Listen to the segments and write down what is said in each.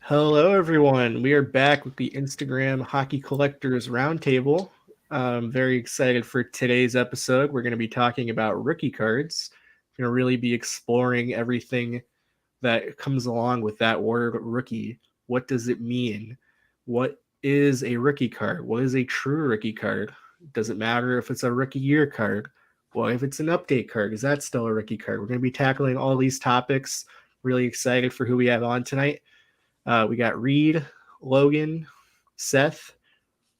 Hello, everyone. We are back with the Instagram Hockey Collectors Roundtable. I'm very excited for today's episode. We're going to be talking about rookie cards. We're going to really be exploring everything that comes along with that word rookie. What does it mean? What is a rookie card? What is a true rookie card? Does it matter if it's a rookie year card? Well, if it's an update card, is that still a rookie card? We're going to be tackling all these topics. Really excited for who we have on tonight. We got Reed, Logan, Seth,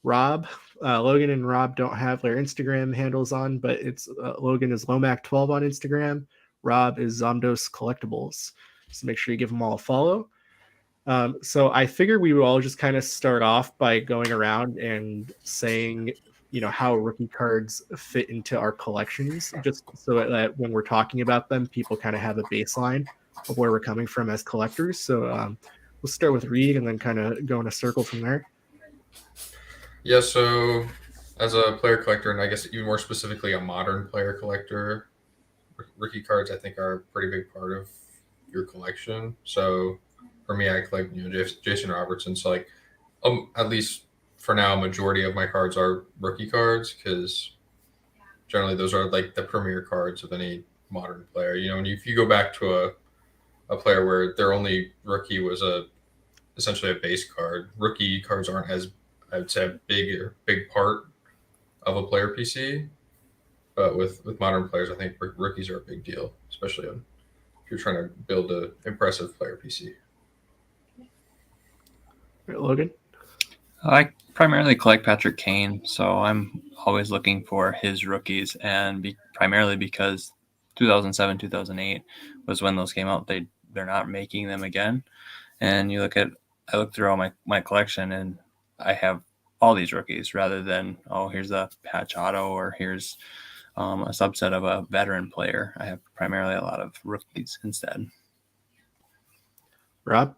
Rob. Logan and Rob don't have their Instagram handles on, but it's Logan is Lomac12 on Instagram. Rob is Zomdos Collectibles. So make sure you give them all a follow. So I figured we would all just kind of start off by going around and saying, how rookie cards fit into our collections, just so that when we're talking about them, people kind of have a baseline of where we're coming from as collectors. So we'll start with Reed and then kind of go in a circle from there. Yeah, so as a player collector, and I guess even more specifically a modern player collector, rookie cards I think are a pretty big part of your collection. So for me, I collect Jason Robertson. So at least for now, a majority of my cards are rookie cards because generally those are like the premier cards of any modern player. And if you go back to a player where their only rookie was essentially a base card, rookie cards aren't as, I would say, a big part of a player PC. But with modern players, I think rookies are a big deal, especially if you're trying to build an impressive player PC. Right, Logan? I primarily collect Patrick Kane, so I'm always looking for his rookies, and primarily because 2007, 2008 was when those came out. They're not making them again, and I look through all my collection, and I have all these rookies rather than here's a patch auto or here's a subset of a veteran player. I have primarily a lot of rookies instead. Rob?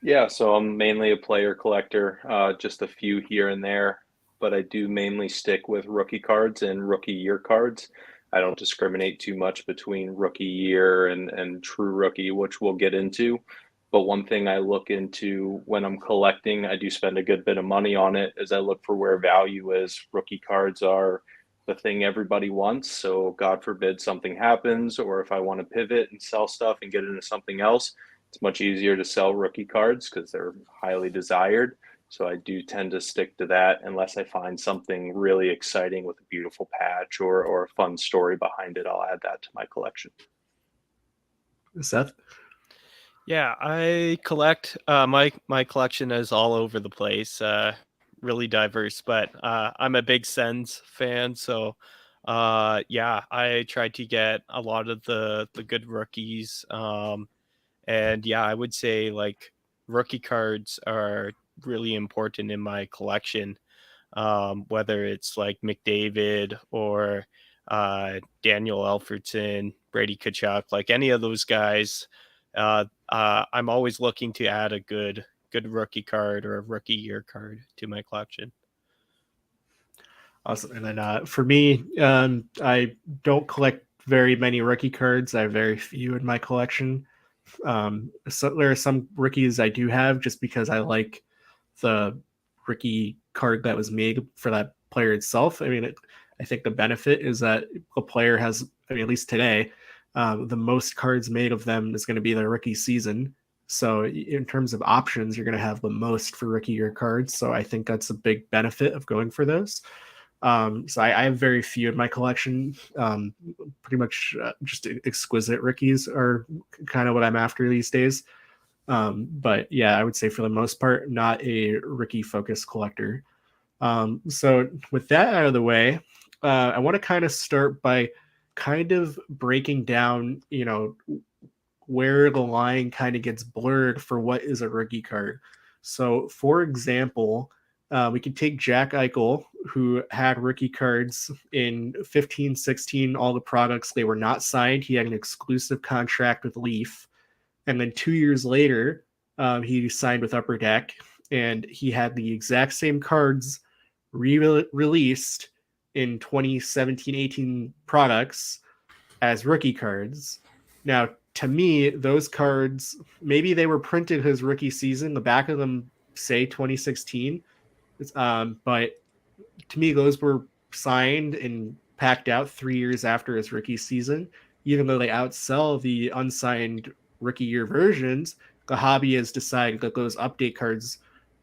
Yeah, so I'm mainly a player collector, just a few here and there, but I do mainly stick with rookie cards and rookie year cards. I don't discriminate too much between rookie year and true rookie, which we'll get into. But one thing I look into when I'm collecting, I do spend a good bit of money on it, is I look for where value is. Rookie cards are the thing everybody wants. So God forbid something happens, or if I want to pivot and sell stuff and get into something else, it's much easier to sell rookie cards because they're highly desired. So I do tend to stick to that unless I find something really exciting with a beautiful patch or a fun story behind it. I'll add that to my collection. Seth? Yeah, I collect. My collection is all over the place, really diverse. But I'm a big Sens fan, so yeah, I try to get a lot of the good rookies. And yeah, I would say like rookie cards are really important in my collection. Whether it's like McDavid or Daniel Alfredson, Brady Tkachuk, like any of those guys. I'm always looking to add a good rookie card or a rookie year card to my collection. Awesome. And then for me, I don't collect very many rookie cards. I have very few in my collection. So there are some rookies I do have just because I like the rookie card that was made for that player itself. I mean, I think the benefit is that a player has, I mean, at least today, the most cards made of them is going to be their rookie season. So in terms of options, you're going to have the most for rookie year cards. So I think that's a big benefit of going for those. So I have very few in my collection. Pretty much just exquisite rookies are kind of what I'm after these days. But yeah, I would say for the most part, not a rookie focused collector. So with that out of the way, I want to kind of start by kind of breaking down, where the line kind of gets blurred for what is a rookie card. So for example, we could take Jack Eichel, who had rookie cards in 15, 16, all the products. They were not signed. He had an exclusive contract with Leaf. And then 2 years later, he signed with Upper Deck, and he had the exact same cards released in 2017-18 products as rookie cards. Now, to me, those cards, maybe they were printed his rookie season. The back of them say 2016, but to me, those were signed and packed out 3 years after his rookie season. Even though they outsell the unsigned rookie year versions, the hobby has decided that those update cards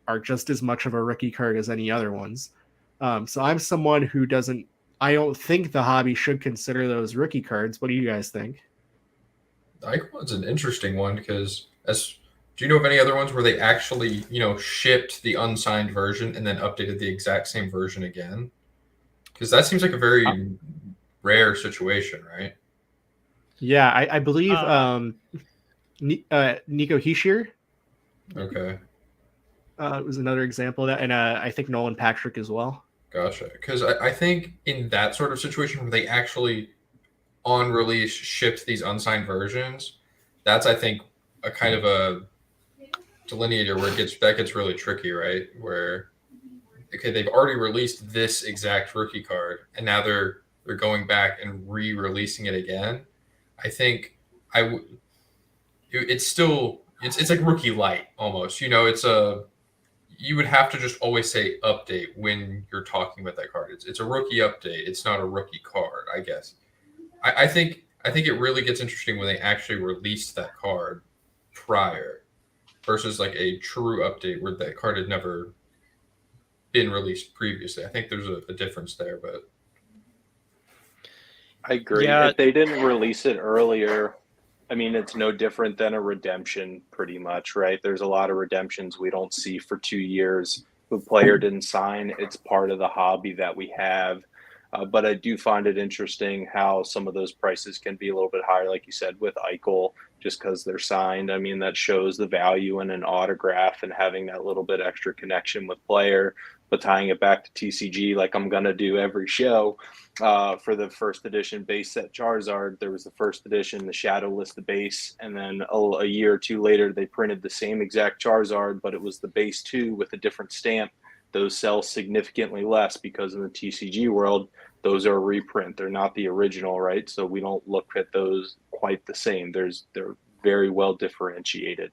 are just as much of a rookie card as any other ones. So I'm someone who doesn't. I don't think the hobby should consider those rookie cards. What do you guys think? The Ike one's an interesting one because do you know of any other ones where they actually, shipped the unsigned version and then updated the exact same version again? Because that seems like a very rare situation, right? Yeah, I believe Nico Heishier Okay, was another example of that, and I think Nolan Patrick as well. gotcha. Because I think in that sort of situation where they actually on release shipped these unsigned versions, that's I think a kind of a delineator where that gets really tricky, right? Where okay, they've already released this exact rookie card, and now they're going back and re-releasing it again. I think it's still it's like rookie light almost. You would have to just always say update when you're talking about that card. It's a rookie update. It's not a rookie card, I guess. I think it really gets interesting when they actually released that card prior versus like a true update where that card had never been released previously. I think there's a difference there, but I agree. Yeah. If they didn't release it earlier, I mean, it's no different than a redemption, pretty much, right? There's a lot of redemptions we don't see for 2 years. The player didn't sign. It's part of the hobby that we have. But I do find it interesting how some of those prices can be a little bit higher, like you said, with Eichel, just because they're signed. I mean, that shows the value in an autograph and having that little bit extra connection with player. But tying it back to TCG, like I'm going to do every show, for the first edition base set Charizard, there was the first edition, the Shadowless, the base, and then a year or two later, they printed the same exact Charizard, but it was the base 2 with a different stamp. Those sell significantly less because in the TCG world, those are a reprint. They're not the original, right? So we don't look at those quite the same. They're very well differentiated.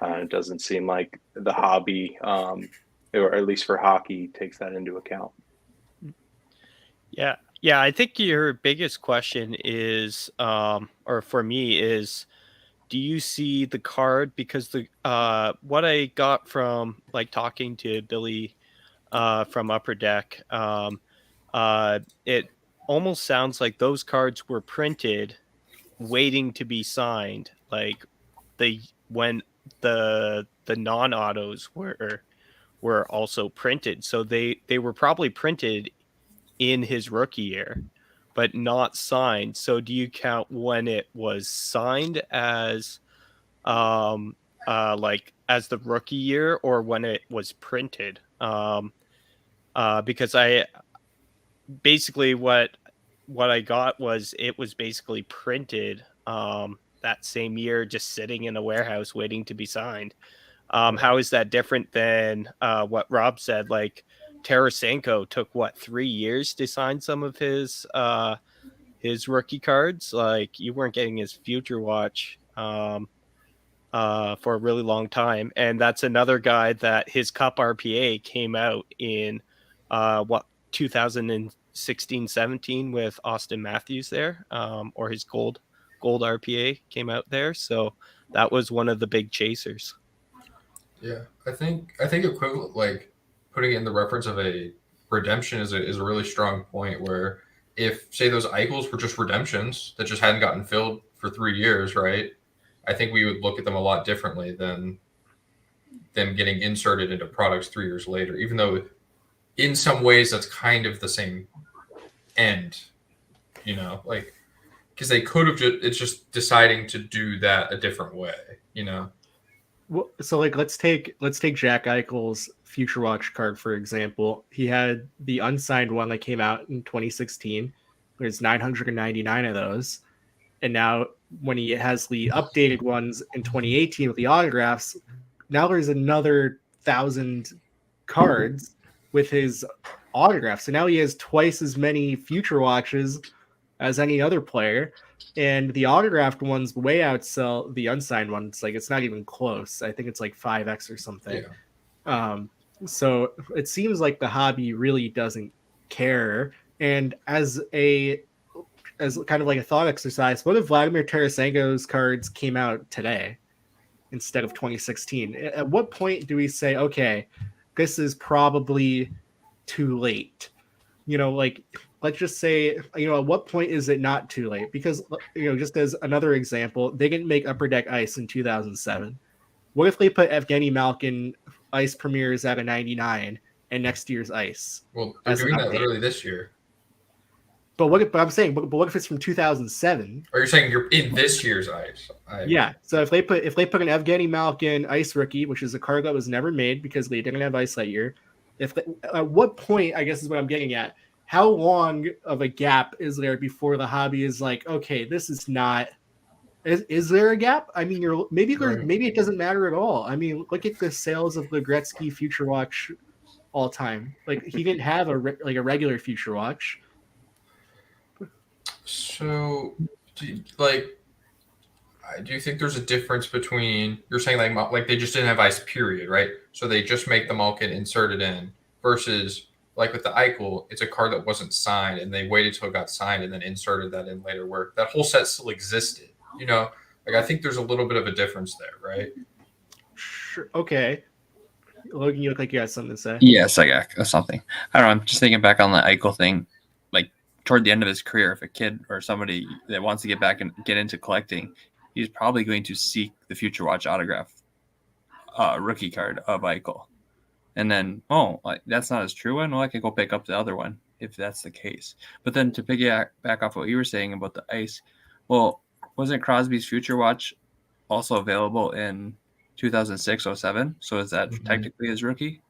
It doesn't seem like the hobby, or at least for hockey, takes that into account. Yeah. Yeah, I think your biggest question is, or for me is, do you see the card? Because what I got from like talking to Billy from Upper Deck, it almost sounds like those cards were printed waiting to be signed, like when the non-autos were also printed. So they were probably printed in his rookie year, but not signed. So do you count when it was signed as like as the rookie year or when it was printed? Because I basically what I got was it was basically printed that same year, just sitting in a warehouse waiting to be signed. How is that different than what Rob said? Like Tarasenko took 3 years to sign some of his rookie cards. Like you weren't getting his Future Watch for a really long time, and that's another guy that his Cup RPA came out in 2016-17 with Austin Matthews there, or his gold RPA came out there. So that was one of the big chasers. yeah, I think equivalent, like putting it in the reference of a redemption is a really strong point. Where if say those Eichels were just redemptions that just hadn't gotten filled for 3 years, right? I think we would look at them a lot differently than them getting inserted into products 3 years later. Even though in some ways that's kind of the same end, like because they could have it's just deciding to do that a different way, Well, so like let's take Jack Eichel's Future Watch card for example. He had the unsigned one that came out in 2016. There's 999 of those, and now when he has the updated ones in 2018 with the autographs, now there's another 1,000 cards with his autograph. So now he has twice as many Future Watches as any other player. and the autographed ones way outsell the unsigned ones. Like, it's not even close. I think it's like 5x or something. Yeah. So it seems like the hobby really doesn't care. And as kind of like a thought exercise, what if Vladimir Tarasenko's cards came out today instead of 2016? At what point do we say, okay, this is probably too late? Like, let's just say, at what point is it not too late? Because, just as another example, they didn't make Upper Deck Ice in 2007. What if they put Evgeny Malkin Ice premieres at a 99 and next year's Ice? Well, they're doing that literally this year. But I'm saying, but what if it's from 2007? Or you're saying you're in this year's Ice? Yeah. So if they put an Evgeny Malkin Ice rookie, which is a card that was never made because they didn't have Ice that year, at what point, I guess is what I'm getting at, how long of a gap is there before the hobby is like, okay, this is not. Is there a gap? I mean, maybe it doesn't matter at all. I mean, look at the sales of the Gretzky Future Watch all time. Like, he didn't have a regular Future Watch. So, do you think there's a difference between, you're saying like they just didn't have Ice, period, right? So they just make the Malkin, insert it in, versus like with the Eichel, it's a card that wasn't signed and they waited till it got signed and then inserted that in later, where that whole set still existed. Like, I think there's a little bit of a difference there, right? Sure. Okay. Logan, you look like you got something to say. Yes, I got something. I don't know. I'm just thinking back on the Eichel thing. Like, toward the end of his career, if a kid or somebody that wants to get back and get into collecting, he's probably going to seek the Future Watch autograph rookie card of Eichel. And then, that's not as true one. Well, I could go pick up the other one if that's the case. But then to piggyback back off what you were saying about the Ice, well, wasn't Crosby's Future Watch also available in 2006-07? So is that technically his rookie?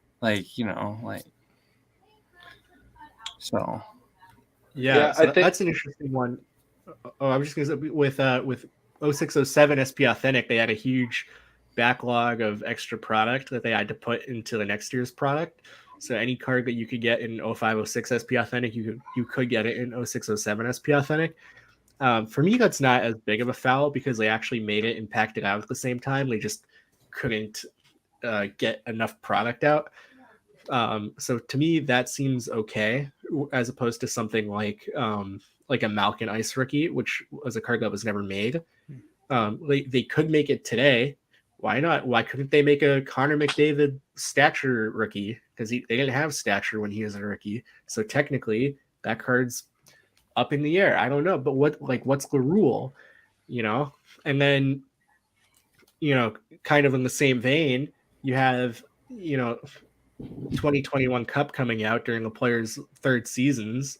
So. Yeah, so I think that's an interesting one. I was just going to say, with 06-07 SP Authentic, they had a huge backlog of extra product that they had to put into the next year's product. So any card that you could get in 05-06 SP Authentic, you could get it in 06-07 SP Authentic. For me, that's not as big of a foul because they actually made it and packed it out at the same time. They just couldn't get enough product out. So to me, that seems okay, as opposed to something like a Malkin Ice rookie, which was a card that was never made. They could make it today. Why not? Why couldn't they make a Connor McDavid stature rookie? Because they didn't have stature when he was a rookie. So technically, that card's up in the air. I don't know, but what's the rule? And then, kind of in the same vein, you have 2021 Cup coming out during the players' third seasons.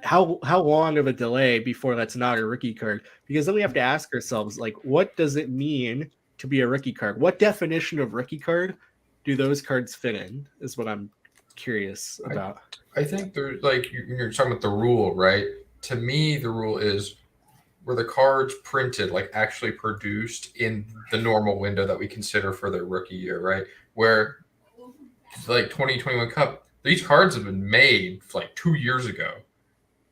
How long of a delay before that's not a rookie card? Because then we have to ask ourselves, like, what does it mean to be a rookie card? What definition of rookie card do those cards fit in? Is what I'm curious about. I think there's, like, you're talking about the rule, right? To me, the rule is were the cards printed, like actually produced in the normal window that we consider for their rookie year, right? Where, like, 2021 Cup, these cards have been made like 2 years ago,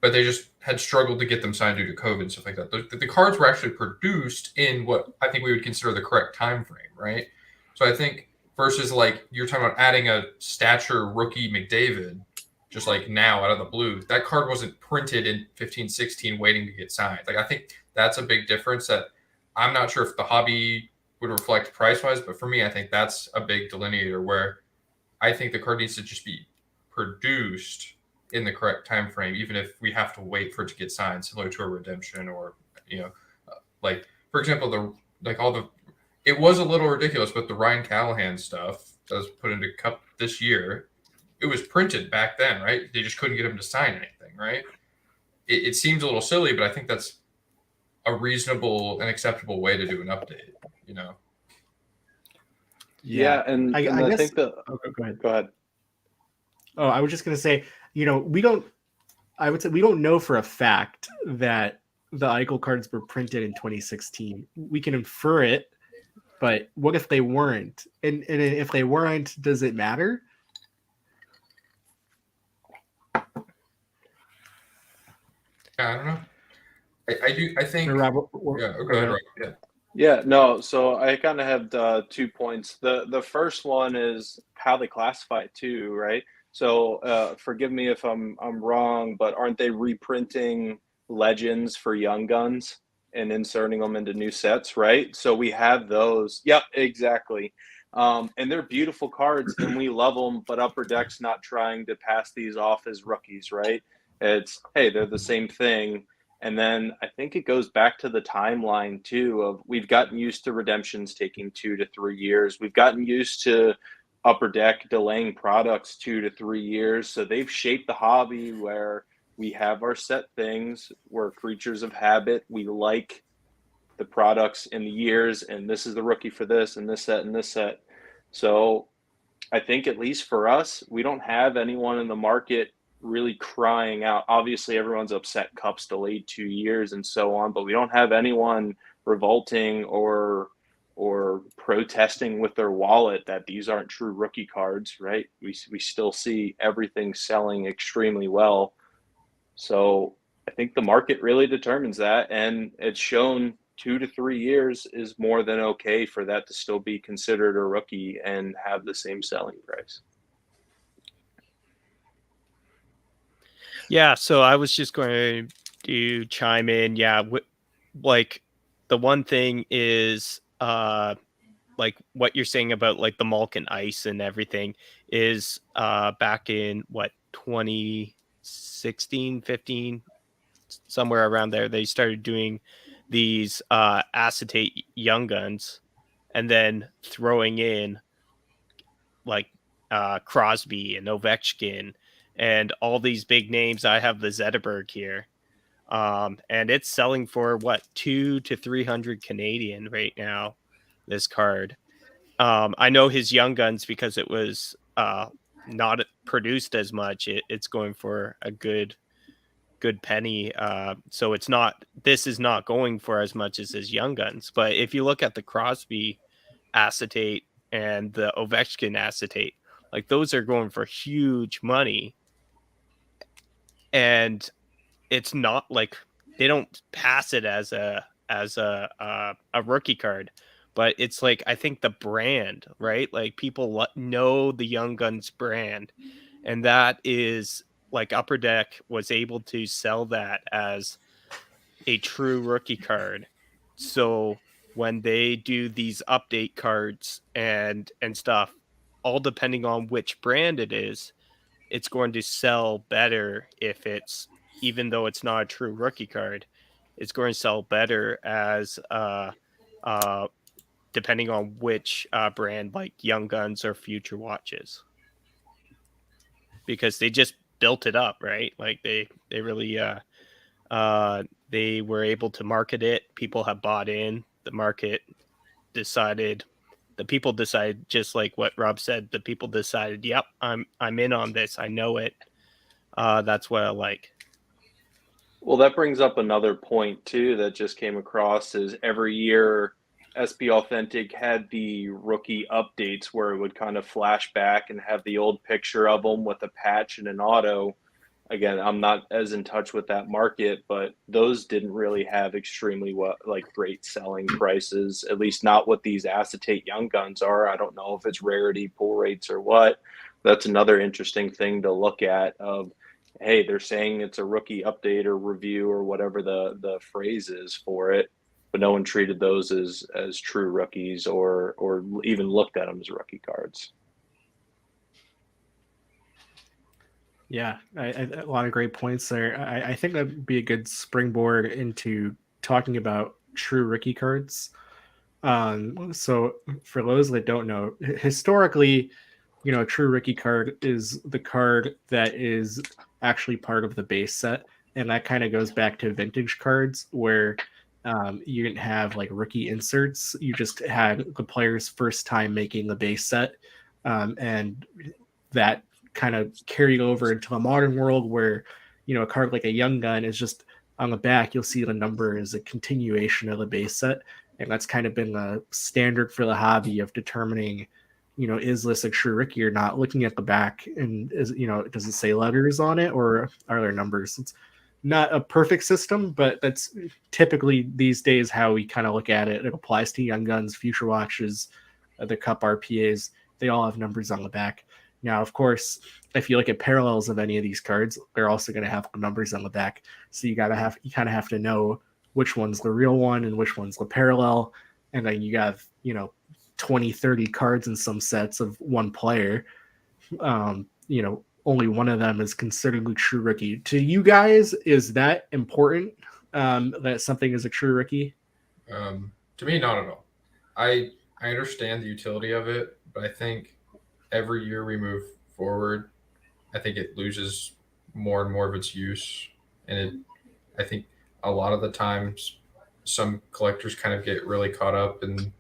but they just had struggled to get them signed due to COVID and stuff like that. The cards were actually produced in what I think we would consider the correct time frame, right? So I think versus, like, you're talking about adding a stature rookie McDavid, just like now out of the blue, that card wasn't printed in 15-16 waiting to get signed. Like, I think that's a big difference that I'm not sure if the hobby would reflect price-wise, but for me, I think that's a big delineator where I think the card needs to just be produced in the correct time frame, even if we have to wait for it to get signed, similar to a redemption or, like, for example, it was a little ridiculous, but the Ryan Callahan stuff that was put into Cup this year, it was printed back then, right? They just couldn't get him to sign anything, right? It seems a little silly, but I think that's a reasonable and acceptable way to do an update, Yeah, and I guess, think that. Okay, go ahead. Go ahead. Oh, I was just going to say, we don't know for a fact that the Eichel cards were printed in 2016. We can infer it, but what if they weren't? And if they weren't, does it matter? I don't know. I think. Rob, Yeah. Go ahead, Rob. Yeah. Yeah, no, so I kind of have 2 points. The first one is how they classify it too, right? So forgive me if I'm wrong, but aren't they reprinting legends for Young Guns and inserting them into new sets, right? So we have those. Yep, exactly. And they're beautiful cards, and we love them. But Upper Deck's not trying to pass these off as rookies, right? It's hey, they're the same thing. And then I think it goes back to the timeline too of we've gotten used to redemptions taking 2 to 3 years. We've gotten used to Upper Deck delaying products 2 to 3 years. So they've shaped the hobby where we have our set things. We're creatures of habit. We like the products in the years, and this is the rookie for this and this set and this set. So I think at least for us, we don't have anyone in the market really crying out. Obviously, everyone's upset Cup's delayed 2 years and so on, but we don't have anyone revolting or protesting with their wallet that these aren't true rookie cards, right? We still see everything selling extremely well. So I think the market really determines that, and it's shown 2 to 3 years is more than okay for that to still be considered a rookie and have the same selling price. Yeah, so I was just going to chime in. Yeah, like the one thing is like what you're saying about like the Malkin ice and everything is back in what 2016, 15, somewhere around there they started doing these acetate young guns and then throwing in like Crosby and Ovechkin and all these big names. I have the Zetterberg here. And it's selling for what 200 to 300 Canadian right now, this card. I know his young guns because it was not produced as much. It's going for a good penny. So it's not. This is not going for as much as his young guns. But if you look at the Crosby acetate and the Ovechkin acetate, like those are going for huge money, and it's not like they don't pass it as a rookie card, but it's like I think the brand, right? Like people know the Young Guns brand, and that is like Upper Deck was able to sell that as a true rookie card. So when they do these update cards and stuff, all depending on which brand it is, it's going to sell better if it's even though it's not a true rookie card, it's going to sell better as uh depending on which brand like Young Guns or Future Watches. Because they just built it up, right? Like they really they were able to market it. People have bought in. The market decided. The people decided, just like what Rob said. The people decided, "Yep, I'm in on this. I know it. That's what I like." Well, that brings up another point too that just came across is every year SB Authentic had the rookie updates where it would kind of flash back and have the old picture of them with a patch and an auto. Again, I'm not as in touch with that market, but those didn't really have extremely like great selling prices, at least not what these acetate young guns are. I don't know if it's rarity, pull rates, or what. That's another interesting thing to look at of, hey, they're saying it's a rookie update or review or whatever the phrase is for it, but no one treated those as true rookies or even looked at them as rookie cards. Yeah, a lot of great points there. I think that'd be a good springboard into talking about true rookie cards. So for those that don't know, historically, a true rookie card is the card that is actually part of the base set, and that kind of goes back to vintage cards where you didn't have like rookie inserts. You just had the player's first time making the base set, and that kind of carried over into the modern world where a card like a Young Gun is just on the back. You'll see the number is a continuation of the base set, and that's kind of been the standard for the hobby of determining is this a true rookie or not, looking at the back and does it say letters on it or are there numbers? It's not a perfect system, but that's typically these days how we kind of look at it. It applies to Young Guns, Future Watches, the Cup RPAs. They all have numbers on the back. Now, of course, if you look at parallels of any of these cards, they're also going to have numbers on the back. So you kind of have to know which one's the real one and which one's the parallel. And then you have, 20, 30 cards in some sets of one player. Only one of them is considered a true rookie. To you guys, is that important that something is a true rookie? To me, not at all. I understand the utility of it, but I think every year we move forward, I think it loses more and more of its use. And I think a lot of the times some collectors kind of get really caught up in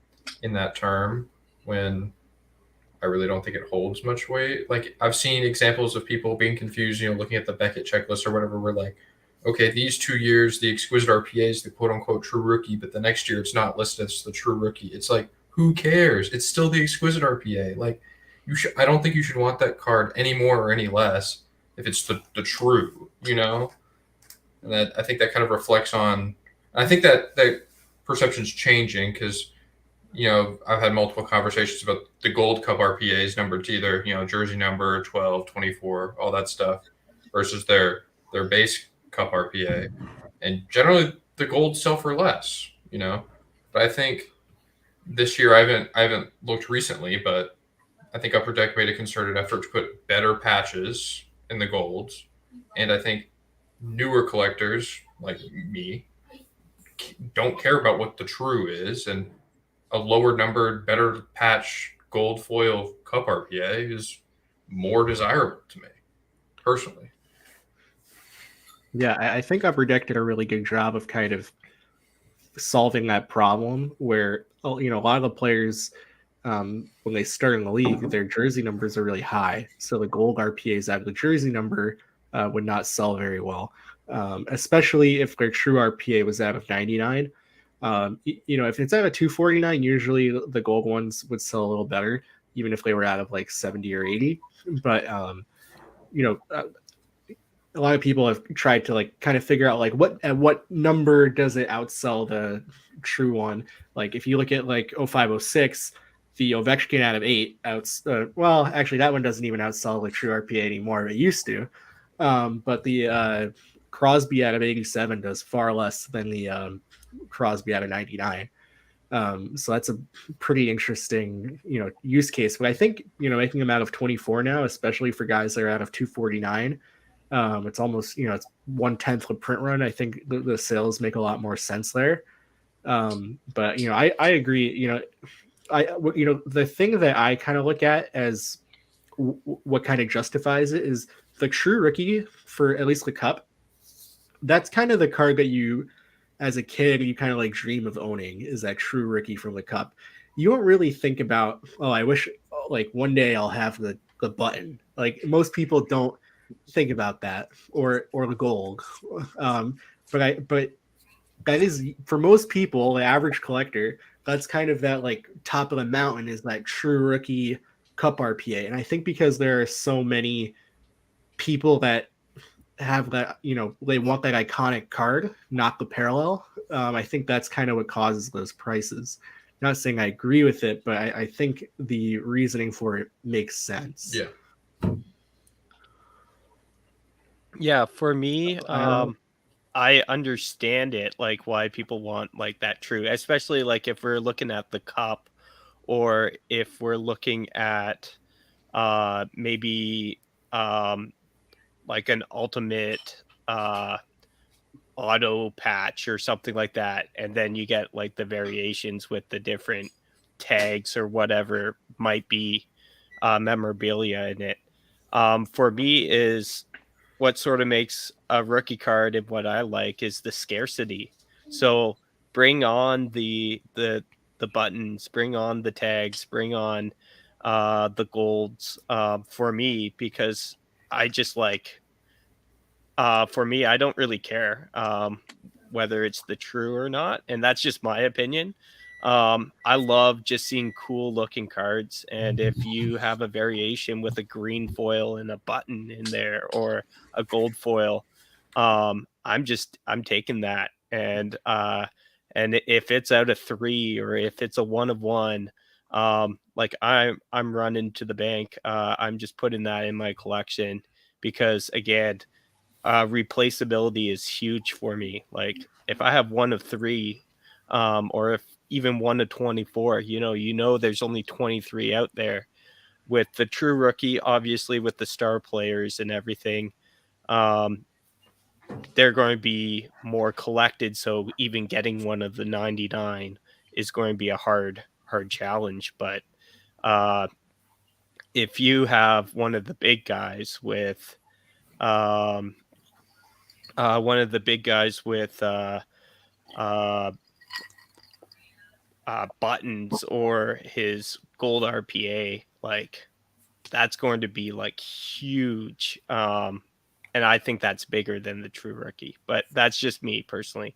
that term when I really don't think it holds much weight. Like I've seen examples of people being confused, looking at the Beckett checklist or whatever. We're like, okay, these 2 years, the exquisite RPA is the quote unquote true rookie, but the next year it's not listed as the true rookie. It's like, who cares? It's still the exquisite RPA. Like I don't think you should want that card any more or any less if it's the true, And I think that kind of reflects on, I think that perception's changing because, I've had multiple conversations about the Gold Cup RPAs numbered to either, jersey number 12, 24, all that stuff versus their base Cup RPA. And generally the gold sell for less, But I think this year I haven't looked recently, but I think Upper Deck made a concerted effort to put better patches in the golds. And I think newer collectors like me don't care about what the true is, and a lower numbered, better patch gold foil Cup RPA is more desirable to me personally. Yeah, I think Upper Deck did a really good job of kind of solving that problem where, a lot of the players, when they start in the league, their jersey numbers are really high. So the gold RPAs out of the jersey number would not sell very well, especially if their true RPA was out of 99. If it's out of 249, usually the gold ones would sell a little better, even if they were out of like 70 or 80. But, a lot of people have tried to like kind of figure out like at what number does it outsell the true one. Like if you look at like 0506, the Ovechkin out of 8 well, actually that one doesn't even outsell the true RPA anymore. It used to, but the Crosby out of 87 does far less than the Crosby out of 99. So that's a pretty interesting, use case. But I think, making them out of 24 now, especially for guys that are out of 249, it's almost, it's 1/10 the print run. I think the sales make a lot more sense there. But I agree. The thing that I kind of look at as what kind of justifies it is the true rookie for at least the Cup. That's kind of the card that you, as a kid, you kind of like dream of owning, is that true rookie from the Cup. You don't really think about, I wish like one day I'll have the button. Like most people don't think about that or the gold. But that is, for most people, the average collector, that's kind of that like top of the mountain is that true rookie Cup RPA. And I think because there are so many people that have that, they want that iconic card, not the parallel. I think that's kind of what causes those prices. Not saying I agree with it, but I think the reasoning for it makes sense. Yeah. Yeah, for me, I understand it, like why people want like that true, especially like if we're looking at the Cup or if we're looking at maybe like an ultimate auto patch or something like that, and then you get like the variations with the different tags or whatever might be memorabilia in it. For me, is what sort of makes a rookie card and what I like is the scarcity. So bring on the buttons, bring on the tags, bring on the golds for me, because I just like for me, I don't really care whether it's the true or not, and that's just my opinion. I love just seeing cool looking cards, and if you have a variation with a green foil and a button in there or a gold foil, I'm taking that. And if it's out of 3 or if it's a 1 of 1, like I'm running to the bank. I'm just putting that in my collection because again, replaceability is huge for me. Like if I have 1 of 3, or if even 1 of 24, there's only 23 out there. With the true rookie, obviously with the star players and everything, they're going to be more collected. So even getting 1 of the 99 is going to be a hard challenge. But if you have one of the big guys with one of the big guys with buttons or his gold RPA, like that's going to be like huge. And I think that's bigger than the true rookie, but that's just me personally.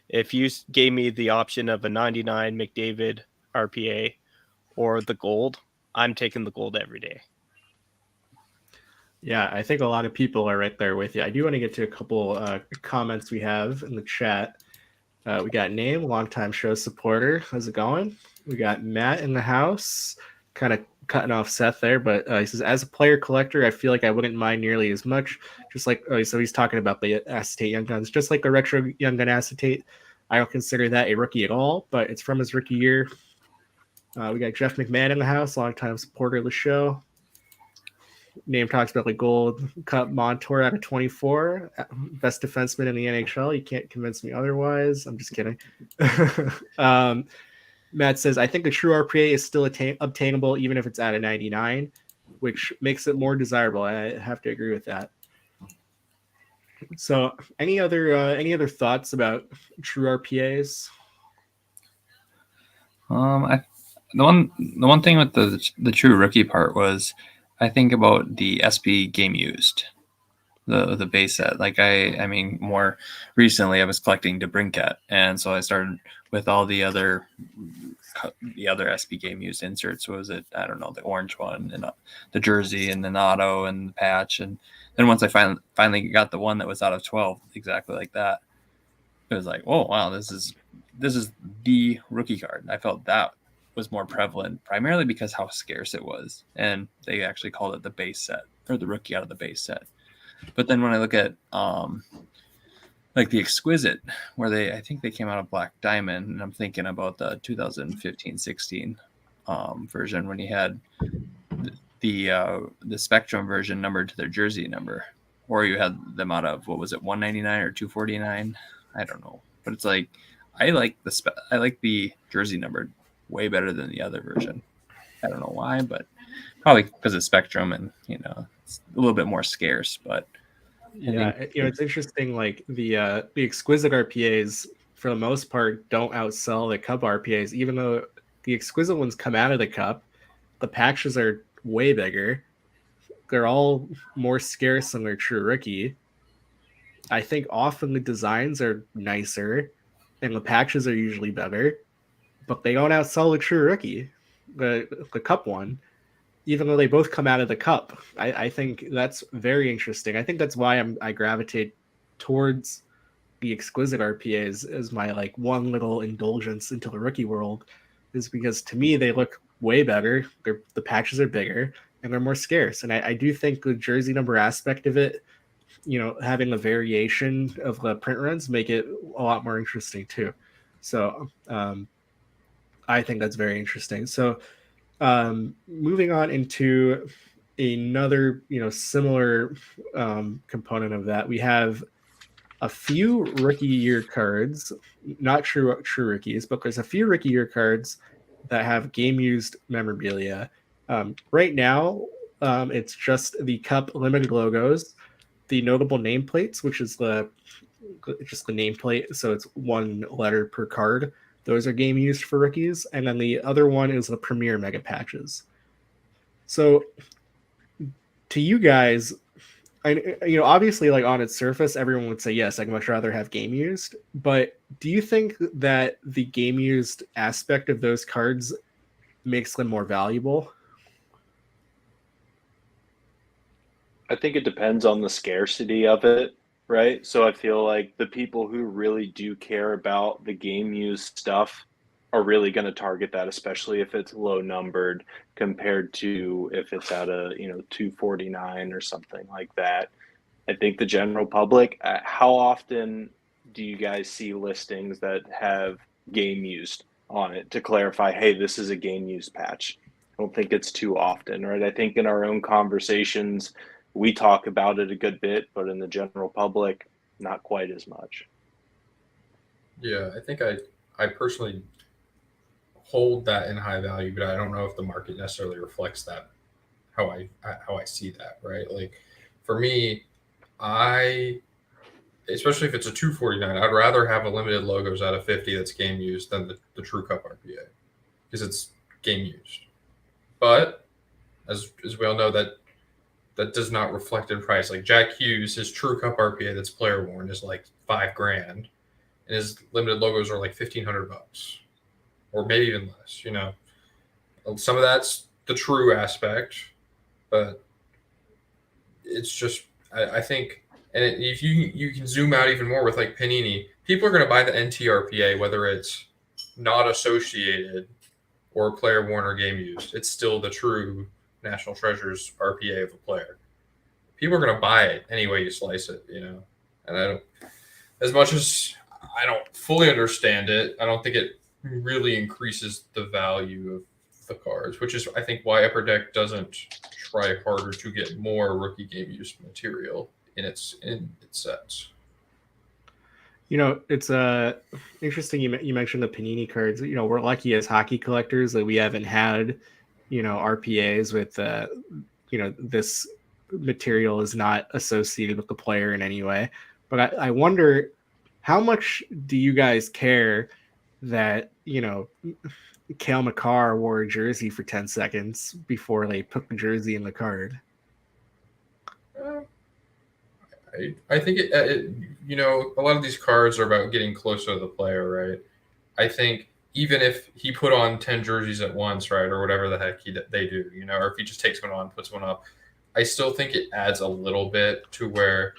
If you gave me the option of a 99 McDavid RPA or the gold, I'm taking the gold every day. Yeah, I think a lot of people are right there with you. I do want to get to a couple comments we have in the chat. We got Name, longtime show supporter. How's it going? We got Matt in the house, kind of cutting off Seth there, but he says, as a player collector, I feel like I wouldn't mind nearly as much. Just like, so he's talking about the acetate young guns, just like a retro young gun acetate. I don't consider that a rookie at all, but it's from his rookie year. We got Jeff McMahon in the house, longtime supporter of the show. Name talks about like Gold Cup Montour out of 24, best defenseman in the NHL. You can't convince me otherwise. I'm just kidding. Matt says, I think a true RPA is still obtainable even if it's at a 99, which makes it more desirable. I have to agree with that. So, any other thoughts about true RPAs? The one thing with the true rookie part was, I think about the SP game used, the base set. Like I mean, more recently I was collecting DeBrincat, and so I started with all the other SP game used inserts. Was it, I don't know, the orange one and the jersey and the auto and the patch, and then once I finally got the one that was out of 12 exactly like that, it was like, oh wow, this is the rookie card. I felt that was more prevalent, primarily because how scarce it was, and they actually called it the base set, or the rookie out of the base set. But then when I look at like the Exquisite, where I think they came out of Black Diamond, and I'm thinking about the 2015-16 version when you had the Spectrum version numbered to their jersey number, or you had them out of, what was it, 199 or 249? I don't know, but it's like I like the jersey numbered way better than the other version. I don't know why, but probably because of Spectrum, and it's a little bit more scarce. But yeah, it's interesting. Like the Exquisite RPAs, for the most part, don't outsell the Cup RPAs, even though the Exquisite ones come out of the Cup. The patches are way bigger. They're all more scarce than their true rookie. I think often the designs are nicer, and the patches are usually better, but they don't outsell the true rookie, the Cup one, even though they both come out of the Cup. I think that's very interesting. I think that's why I gravitate towards the Exquisite RPAs as my like one little indulgence into the rookie world, is because to me they look way better. The patches are bigger and they're more scarce, and I do think the jersey number aspect of it, having a variation of the print runs, make it a lot more interesting too. So I think that's very interesting. So moving on into another, similar component of that, we have a few rookie year cards, not true rookies, but there's a few rookie year cards that have game used memorabilia. Right now, it's just the Cup limited logos, the notable nameplates, which is just the nameplate, so it's one letter per card. Those are game used for rookies, and then the other one is the Premier Mega Patches. So, to you guys, obviously, like on its surface, everyone would say yes, I'd much rather have game used. But do you think that the game used aspect of those cards makes them more valuable? I think it depends on the scarcity of it. right? So I feel like the people who really do care about the game use stuff are really going to target that, especially if it's low numbered compared to if it's at a 249 or something like that. I think the general public, how often do you guys see listings that have game used on it to clarify, hey, this is a game use patch? I don't think it's too often, right? I think in our own conversations, we talk about it a good bit, but in the general public, not quite as much. Yeah, I think I personally hold that in high value, but I don't know if the market necessarily reflects that how I see that, right? Like for me, I especially if it's a 249, I'd rather have a limited logos out of 50 that's game used than the True Cup RPA because it's game used. But as we all know, that does not reflect in price. Like Jack Hughes, his True Cup RPA that's player worn is like $5,000, and his limited logos are like $1,500, or maybe even less. Some of that's the true aspect, but it's just I think, and if you can zoom out even more with like Panini, people are going to buy the NTRPA whether it's not associated or player worn or game used. It's still the true National Treasures RPA of a player. People are going to buy it any way you slice it, And I don't, as much as I don't fully understand it, I don't think it really increases the value of the cards, which is I think why Upper Deck doesn't try harder to get more rookie game use material in its sets. It's interesting you mentioned the Panini cards. We're lucky as hockey collectors that we haven't had, RPAs with this material is not associated with the player in any way. But I wonder, how much do you guys care that, Cale Makar wore a jersey for 10 seconds before they put the jersey in the card? I think a lot of these cards are about getting closer to the player, right? I think even if he put on 10 jerseys at once, right, or whatever the heck they do, or if he just takes one on, puts one up, I still think it adds a little bit to where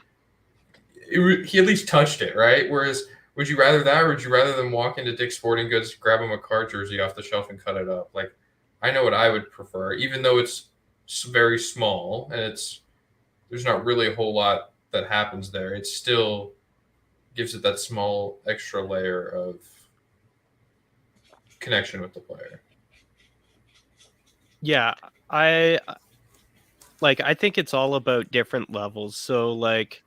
he at least touched it, right? Whereas, would you rather that, or would you rather them walk into Dick's Sporting Goods, grab him a card jersey off the shelf and cut it up? Like, I know what I would prefer, even though it's very small and there's not really a whole lot that happens there. It still gives it that small extra layer of connection with the player. Yeah, I think it's all about different levels. So like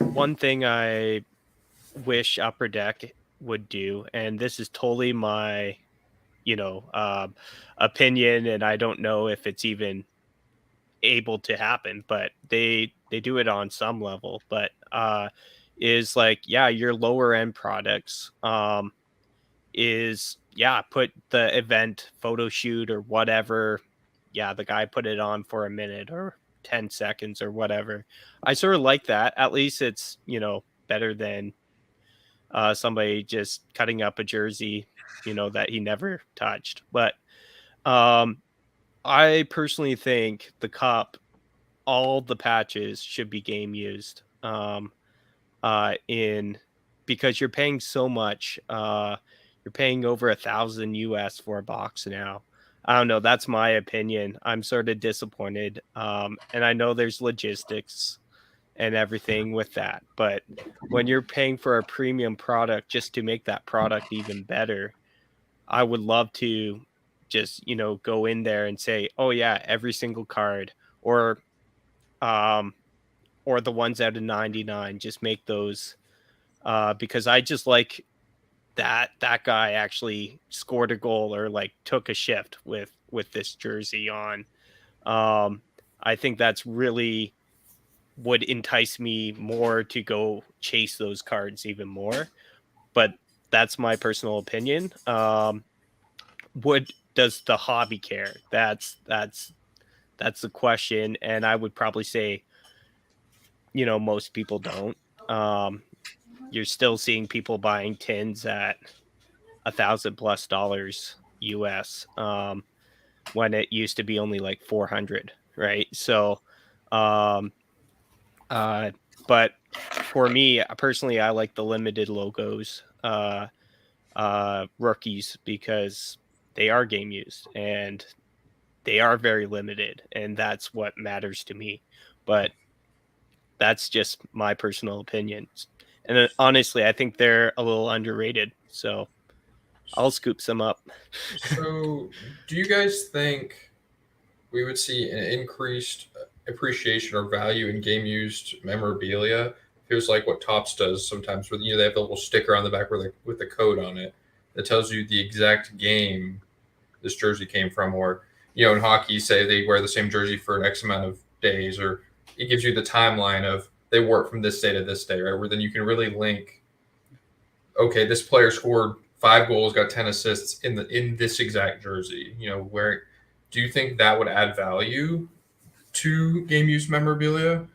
one thing I wish Upper Deck would do, and this is totally my opinion, and I don't know if it's even able to happen, but they do it on some level, but is like, yeah, your lower end products is, yeah, put the event photo shoot or whatever, yeah, the guy put it on for a minute or 10 seconds or whatever. I sort of like that. At least it's better than somebody just cutting up a jersey that he never touched. But I personally think the cup, all the patches should be game used in because you're paying so much. You're paying over $1,000 US for a box now. I don't know. That's my opinion. I'm sort of disappointed. And I know there's logistics and everything with that, but when you're paying for a premium product just to make that product even better, I would love to just, go in there and say, oh yeah, every single card, or um the ones out of 99, just make those because I just like that guy actually scored a goal or like took a shift with this jersey on. I think that's really would entice me more to go chase those cards even more, but that's my personal opinion. Does the hobby care? That's the question, and I would probably say most people don't. You're still seeing people buying tins at $1,000+ US, when it used to be only like 400, right? So but for me personally, I like the limited logos rookies because they are game used and they are very limited, and that's what matters to me. But that's just my personal opinions. And then, honestly, I think they're a little underrated. So I'll scoop some up. So, do you guys think we would see an increased appreciation or value in game used memorabilia? Feels like what Topps does sometimes, where they have the little sticker on the back with the code on it that tells you the exact game this jersey came from, or in hockey, say they wear the same jersey for an X amount of days, or it gives you the timeline of they wore it from this day to this day, right? Where then you can really link, okay, this player scored 5 goals, got 10 assists in this exact jersey. Where do you think that would add value to game use memorabilia?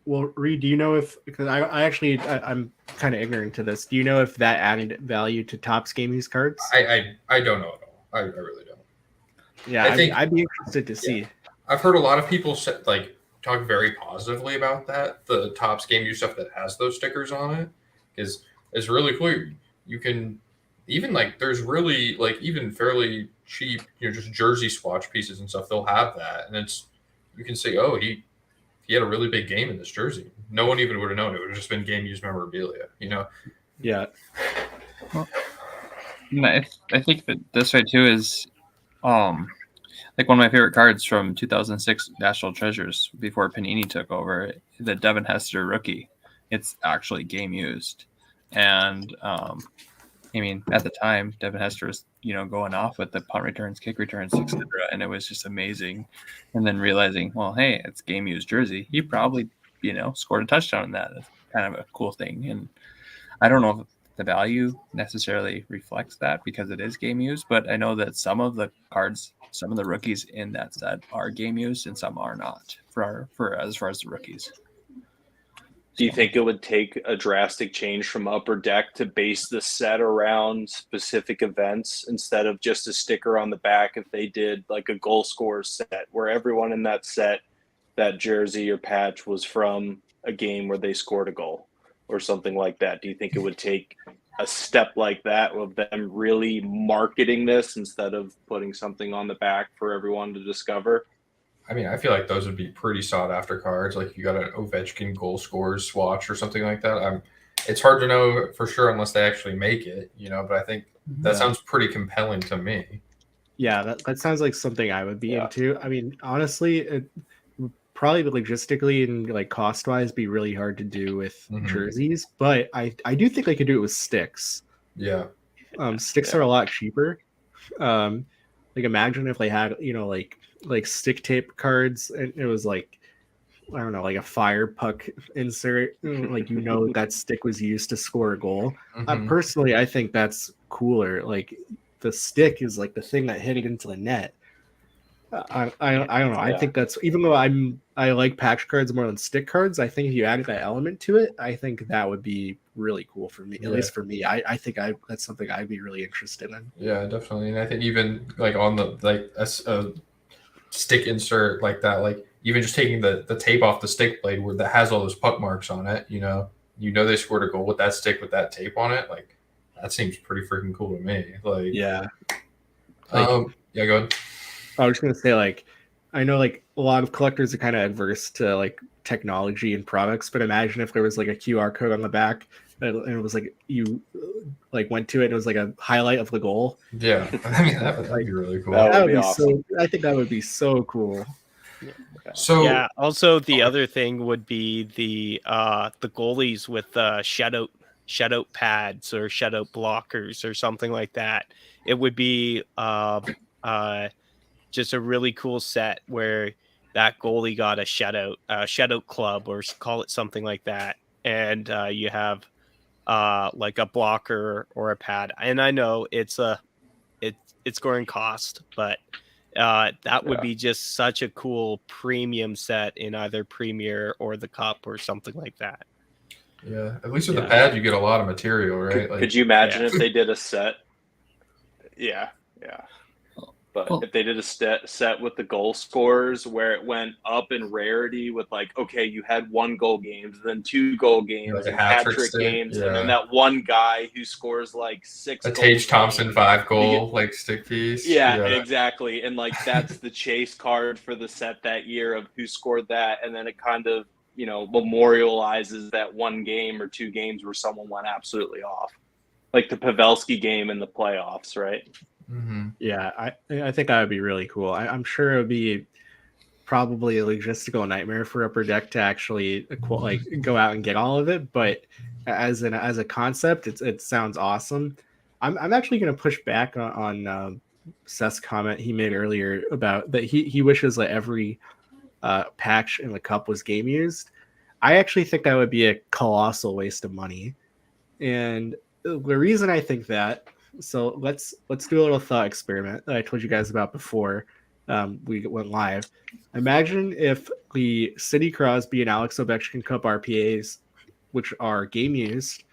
Well, Reed, do you know if, because I'm kind of ignorant to this. Do you know if that added value to Topps game use cards? I don't know at all. I really don't. Yeah, I think I'd be interested to see. I've heard a lot of people talk very positively about that. The Topps game use stuff that has those stickers on it is really cool. You can even there's really even fairly cheap, just jersey swatch pieces and stuff. They'll have that, and you can say, oh, he had a really big game in this jersey. No one even would have known. It would have just been game used memorabilia. Yeah. Well, I think that this way too is, one of my favorite cards from 2006 National Treasures before Panini took over, the Devin Hester rookie. It's actually game used, and at the time, Devin Hester was going off with the punt returns, kick returns, etc., and it was just amazing. And then realizing, well, hey, it's game used jersey. He probably scored a touchdown in that. That's kind of a cool thing, and I don't know if the value necessarily reflects that because it is game used, but I know that some of the cards, some of the rookies in that set are game used and some are not for as far as the rookies. Do you think it would take a drastic change from Upper Deck to base the set around specific events instead of just a sticker on the back if they did like a goal scorer set where everyone in that set, that jersey or patch was from a game where they scored a goal or something like that? Do you think it would take a step like that of them really marketing this instead of putting something on the back for everyone to discover? I mean, I feel like those would be pretty sought after cards. Like you got an Ovechkin goal scorers swatch or something like that. It's hard to know for sure unless they actually make it, but I think that sounds pretty compelling to me. Yeah, that sounds like something I would be into. I mean, honestly, it would probably logistically and cost wise be really hard to do with jerseys, but I do think they could do it with sticks. Yeah. Sticks are a lot cheaper. Imagine if they had, like stick tape cards and it was I don't know, like a fire puck insert, that stick was used to score a goal. Personally, I think that's cooler. Like the stick is like the thing that hit it into the net. I don't know. I think that's, even though I like patch cards more than stick cards, I think if you added that element to it, I think that would be really cool for me. At least for me, I think that's something I'd be really interested in. Yeah, definitely. And I think even on the a stick insert like that, even just taking the tape off the stick blade that has all those puck marks on it, they scored a goal with that stick with that tape on it. That seems pretty freaking cool to me. Yeah. Go ahead. I was just gonna say, I know a lot of collectors are kind of adverse to technology and products, but imagine if there was a QR code on the back and it was you went to it and it was a highlight of the goal. Yeah, I mean that'd be really cool. That would be awesome. I think that would be so cool. So yeah. Also, the other thing would be the goalies with shutout pads or shutout blockers or something like that. It would be just a really cool set where that goalie got a shutout club, or call it something like that, and you have like a blocker or a pad. And I know it's going cost, but that would be just such a cool premium set in either Premier or the Cup or something like that. Yeah, at least with the pad, you get a lot of material, right? Could you imagine if they did a set? Yeah. But Well- if they did a set with the goal scorers where it went up in rarity with like, okay, you had 1 goal games, then 2 goal games, Like a and hat trick hat-trick stick, games, and then yeah. that one guy who scores like 6 A goals Tage a Thompson game. 5-goal like stick piece. Yeah, exactly. And like that's the chase card for the set that year of who scored that, and then it kind of, memorializes that 1 game or 2 games where someone went absolutely off. Like the Pavelski game in the playoffs, right? Mm-hmm. Yeah, I think that would be really cool. I'm sure it would be probably a logistical nightmare for Upper Deck to actually like go out and get all of it, but as a concept, it sounds awesome. I'm actually going to push back on Seth's comment he made earlier about that he wishes that every patch in the cup was game used. I actually think that would be a colossal waste of money, and the reason I think that. So let's do a little thought experiment that I told you guys about before we went live. Imagine if the Sidney Crosby and Alex Ovechkin Cup RPAs, which are game used,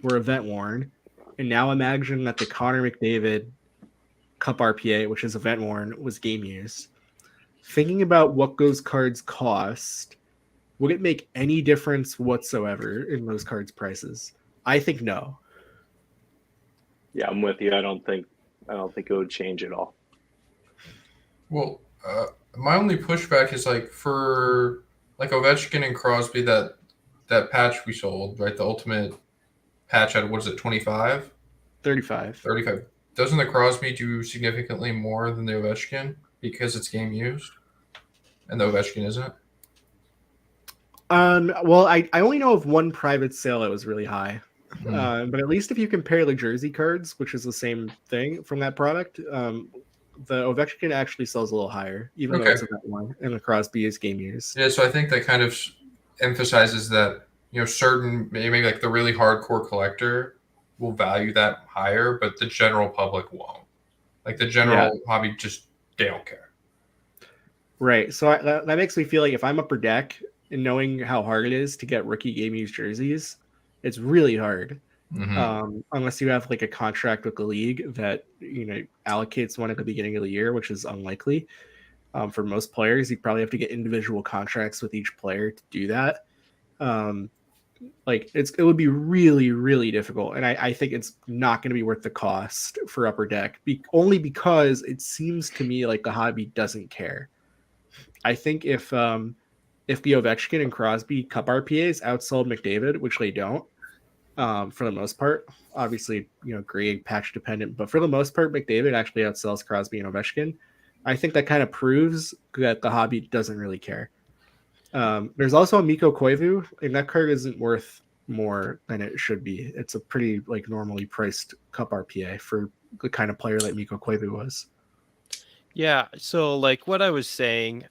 were event worn, and now imagine that the Connor McDavid Cup RPA, which is event worn, was game used. Thinking about what those cards cost, would it make any difference whatsoever in those cards' prices? I think no. Yeah, I'm with you. I don't think it would change at all. Well, my only pushback is like for like Ovechkin and Crosby, that patch we sold, right? The ultimate patch at, what is it, 25? 35. 35. Doesn't the Crosby do significantly more than the Ovechkin because it's game used, and the Ovechkin isn't? Well, I only know of one private sale that was really high. Hmm. But at least if you compare the jersey cards, which is the same thing from that product, the Ovechkin actually sells a little higher, even though Okay. it's event one, and the Crosby is game used. Yeah, so I think that kind of emphasizes that certain, maybe like the really hardcore collector will value that higher, but the general public won't. Like the general hobby, just they don't care. Right. So that makes me feel like if I'm Upper Deck and knowing how hard it is to get rookie game used jerseys, it's really hard. Mm-hmm. Unless you have like a contract with the league that allocates one at the beginning of the year, which is unlikely. For most players, you probably have to get individual contracts with each player to do that. Like it would be really, really difficult, and I think it's not going to be worth the cost for Upper Deck, only because it seems to me like the hobby doesn't care. I think if the Ovechkin and Crosby Cup RPAs outsold McDavid, which they don't, for the most part, obviously grade patch dependent, but for the most part, McDavid actually outsells Crosby and Ovechkin. I think that kind of proves that the hobby doesn't really care. There's also a Mikko Koivu, and that card isn't worth more than it should be. It's a pretty like normally priced Cup RPA for the kind of player that Mikko Koivu was. Yeah, so like what I was saying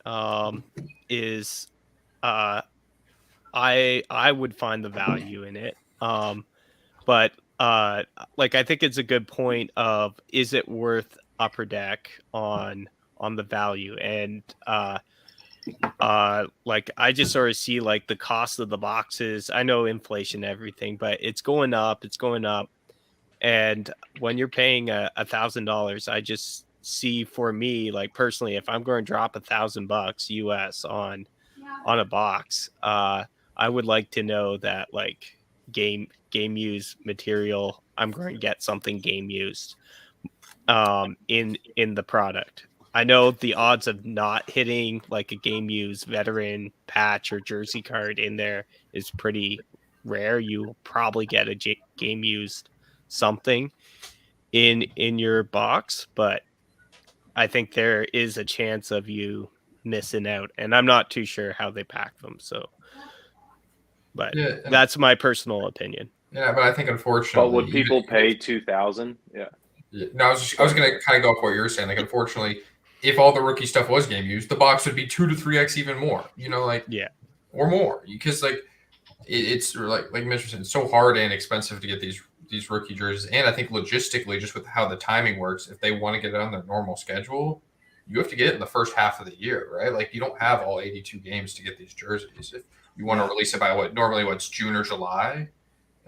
is I would find the value in it. But like I think it's a good point of, is it worth Upper Deck on the value? And like I just sort of see like the cost of the boxes. I know inflation, everything, but it's going up. And when you're paying $1,000, I just see, for me, like personally, if I'm going to drop $1,000 US on a box, I would like to know that like game used material, I'm going to get something game used in the product. I know the odds of not hitting like a game used veteran patch or jersey card in there is pretty rare. You probably get a game used something in your box, but I think there is a chance of you missing out, and I'm not too sure how they pack them. So, but Yeah, that's my personal opinion. yeah, but I think But unfortunately, would people pay 2,000? Yeah. No, I was going to kind of go off what you were saying. Like, unfortunately, if all the rookie stuff was game used, the box would be 2 to 3x even more. Yeah, or more, because like it's like Mitch said, it's so hard and expensive to get these rookie jerseys, and I think logistically, just with how the timing works, if they want to get it on their normal schedule, you have to get it in the first half of the year, right? Like you don't have all 82 games to get these jerseys. If you want to release it by what's June or July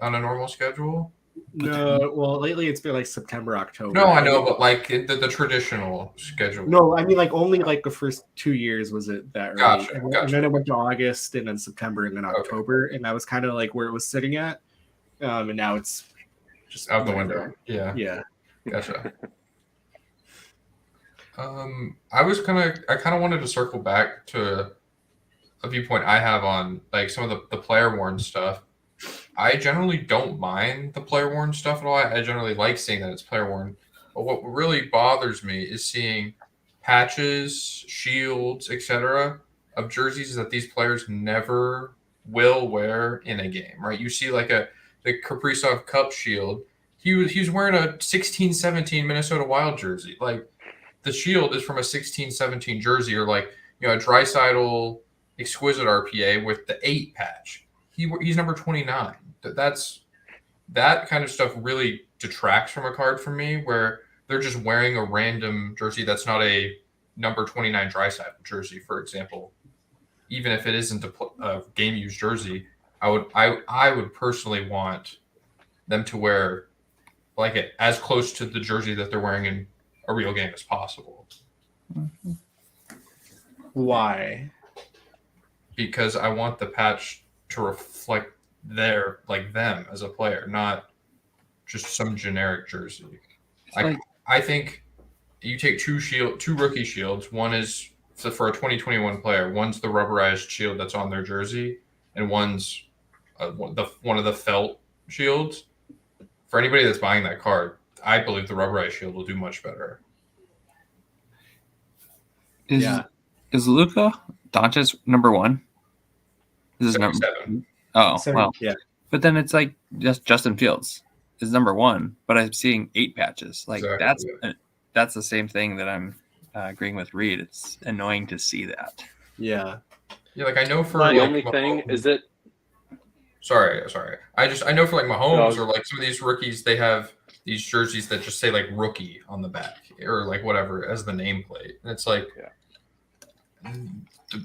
on a normal schedule. No, well, lately it's been like September, October. No, I know, but like the traditional schedule. No, I mean like only like the first 2 years was it that early, Gotcha, and then it went to August, and then September, and then Okay. October, and that was kind of like where it was sitting at, and now it's just Out the whatever. window. Yeah. Yeah, Gotcha. I kind of wanted to circle back to a viewpoint I have on like some of the player worn stuff. I generally don't mind the player worn stuff at all. I generally like seeing that it's player worn. But what really bothers me is seeing patches, shields, etc. of jerseys that these players never will wear in a game, right? You see like the Kaprizov Cup shield. He was wearing a 16-17 Minnesota Wild jersey. Like the shield is from a 16-17 jersey, or like a Draisaitl exquisite RPA with the 8 patch. He's number 29. That kind of stuff really detracts from a card for me, where they're just wearing a random jersey that's not a number 29 Draisaitl jersey, for example. Even if it isn't a game used jersey, I would personally want them to wear like it as close to the jersey that they're wearing in a real game as possible. why? Because I want the patch to reflect them as a player, not just some generic jersey. I think you take two rookie shields. One is for a 2021 player. One's the rubberized shield that's on their jersey, and one's one of the felt shields. For anybody that's buying that card, I believe the rubberized shield will do much better. Is Luka Doncic number 1? This is number 7. Oh, well. Yeah. But then it's like just Justin Fields is number 1, but I'm seeing 8 patches. Like Exactly. that's the same thing that I'm agreeing with Reed. It's annoying to see that. Yeah. Yeah, like I know for The like, only thing is that Sorry. I know for like Mahomes or like some of these rookies, they have these jerseys that just say like rookie on the back or like whatever as the nameplate. And it's like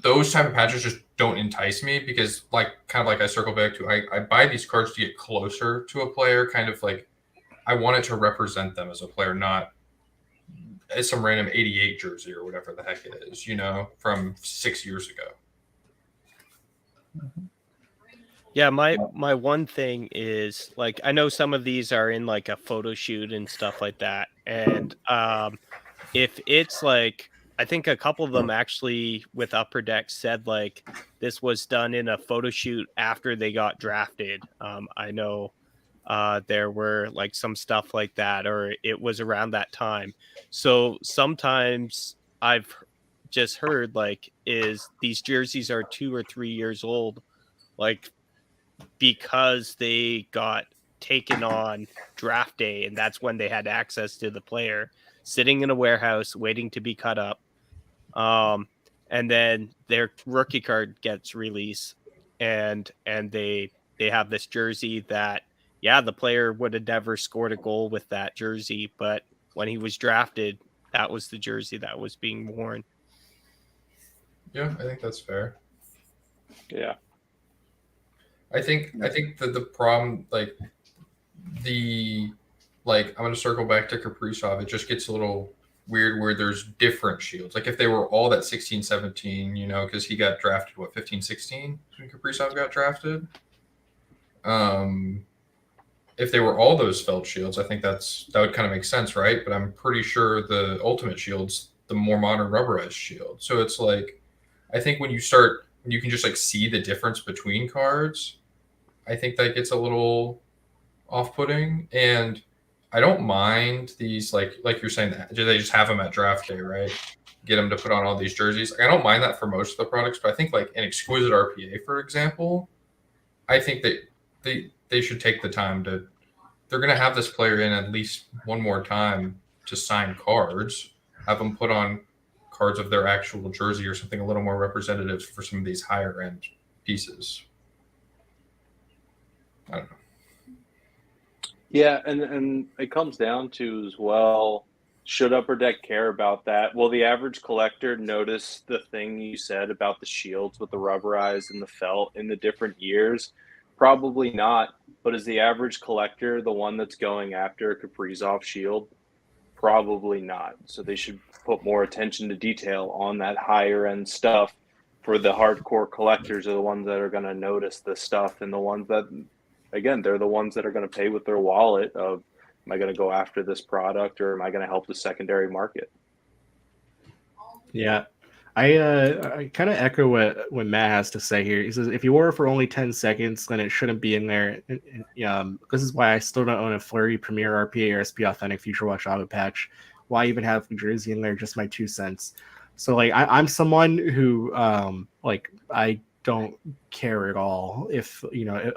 those type of patches just don't entice me, because like kind of like I circle back to I buy these cards to get closer to a player, kind of like I want it to represent them as a player, not as some random 88 jersey or whatever the heck it is, from 6 years ago. Yeah, my one thing is like I know some of these are in like a photo shoot and stuff like that, and if it's like I think a couple of them actually with Upper Deck said like this was done in a photo shoot after they got drafted. I know there were like some stuff like that, or it was around that time. So sometimes I've just heard like is these jerseys are 2 or 3 years old, like because they got taken on draft day, and that's when they had access to the player, sitting in a warehouse waiting to be cut up. And then their rookie card gets released, and they have this jersey that the player would have never scored a goal with that jersey, but when he was drafted, that was the jersey that was being worn. Yeah, I think that's fair. Yeah. I think that the problem, like I'm going to circle back to Kaprizov. It just gets a little weird where there's different shields. Like if they were all that 16-17, because he got drafted 15-16 when Kaprizov got drafted. If they were all those felt shields, I think that would kind of make sense, right? But I'm pretty sure the ultimate shield's the more modern rubberized shield. So it's like I think when you can just like see the difference between cards, I think that gets a little off-putting. And I don't mind these, like you're saying, that they just have them at draft day, right? Get them to put on all these jerseys. Like, I don't mind that for most of the products, but I think like an exquisite RPA, for example, I think that they should take the time to. They're going to have this player in at least one more time to sign cards. Have them put on cards of their actual jersey or something a little more representative for some of these higher end pieces. I don't know. Yeah, and it comes down to as well, should Upper Deck care about that? Will the average collector notice the thing you said about the shields with the rubberized and the felt in the different years? Probably not. But is the average collector the one that's going after a Kaprizov shield? Probably not. So they should put more attention to detail on that higher end stuff. For the hardcore collectors are the ones that are going to notice the stuff, and the ones that, again, they're the ones that are going to pay with their wallet of, am I going to go after this product or am I going to help the secondary market? Yeah. I kind of echo what Matt has to say here. He says if you wore it for only 10 seconds, then it shouldn't be in there. This is why I still don't own a Flurry Premier RPA or SP Authentic Future Watch Auto Patch. Why even have New Jersey in there? Just my 2 cents. So like I'm someone who like I don't care at all if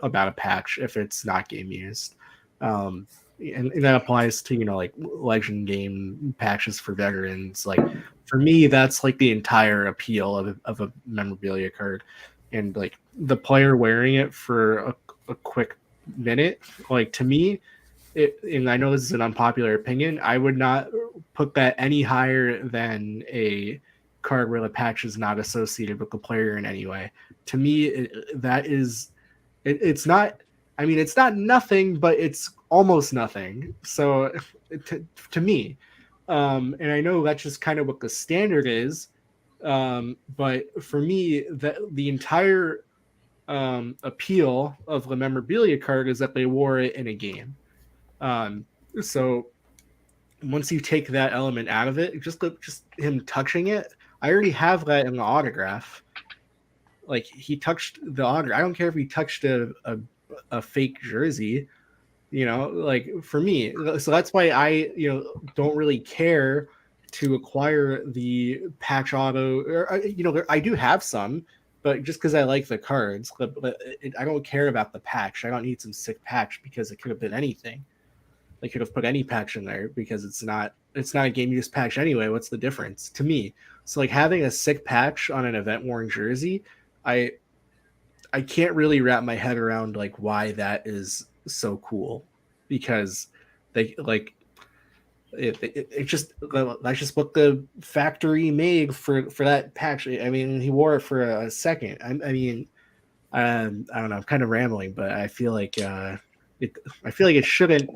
about a patch if it's not game used. And that applies to like legend game patches for veterans. Like for me, that's like the entire appeal of a memorabilia card, and like the player wearing it for a quick minute, like to me, and I know this is an unpopular opinion, I would not put that any higher than a card where the patch is not associated with the player in any way. To me, that is, it's not. I mean, it's not nothing, but it's almost nothing. So to me, and I know that's just kind of what the standard is, but for me, the entire appeal of the memorabilia card is that they wore it in a game. So once you take that element out of it, just him touching it, I already have that in the autograph. Like he touched the autograph. I don't care if he touched a fake jersey, like for me. So that's why I, don't really care to acquire the patch auto. Or, I do have some, but just because I like the cards, but I don't care about the patch. I don't need some sick patch because it could have been anything. They could have put any patch in there because it's not a game use patch anyway. What's the difference to me? So like having a sick patch on an event worn jersey, I can't really wrap my head around like why that is so cool, because they like it just, that's just what the factory made for that patch. I mean, he wore it for a second. I mean, I don't know. I'm kind of rambling, but I feel like it shouldn't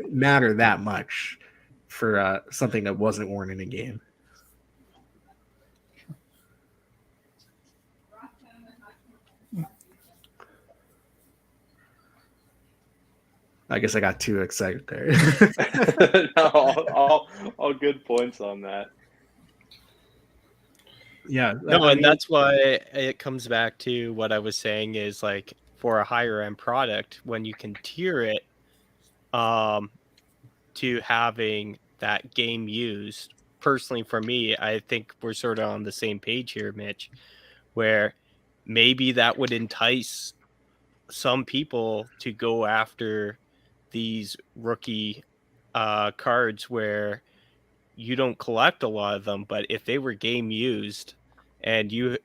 matter that much for something that wasn't worn in a game. I guess I got too excited there. No, all good points on that. Yeah. No, and that's why it comes back to what I was saying is like for a higher end product, when you can tier it to having that game used, personally for me, I think we're sort of on the same page here, Mitch, where maybe that would entice some people to go after these rookie cards where you don't collect a lot of them, but if they were game used and you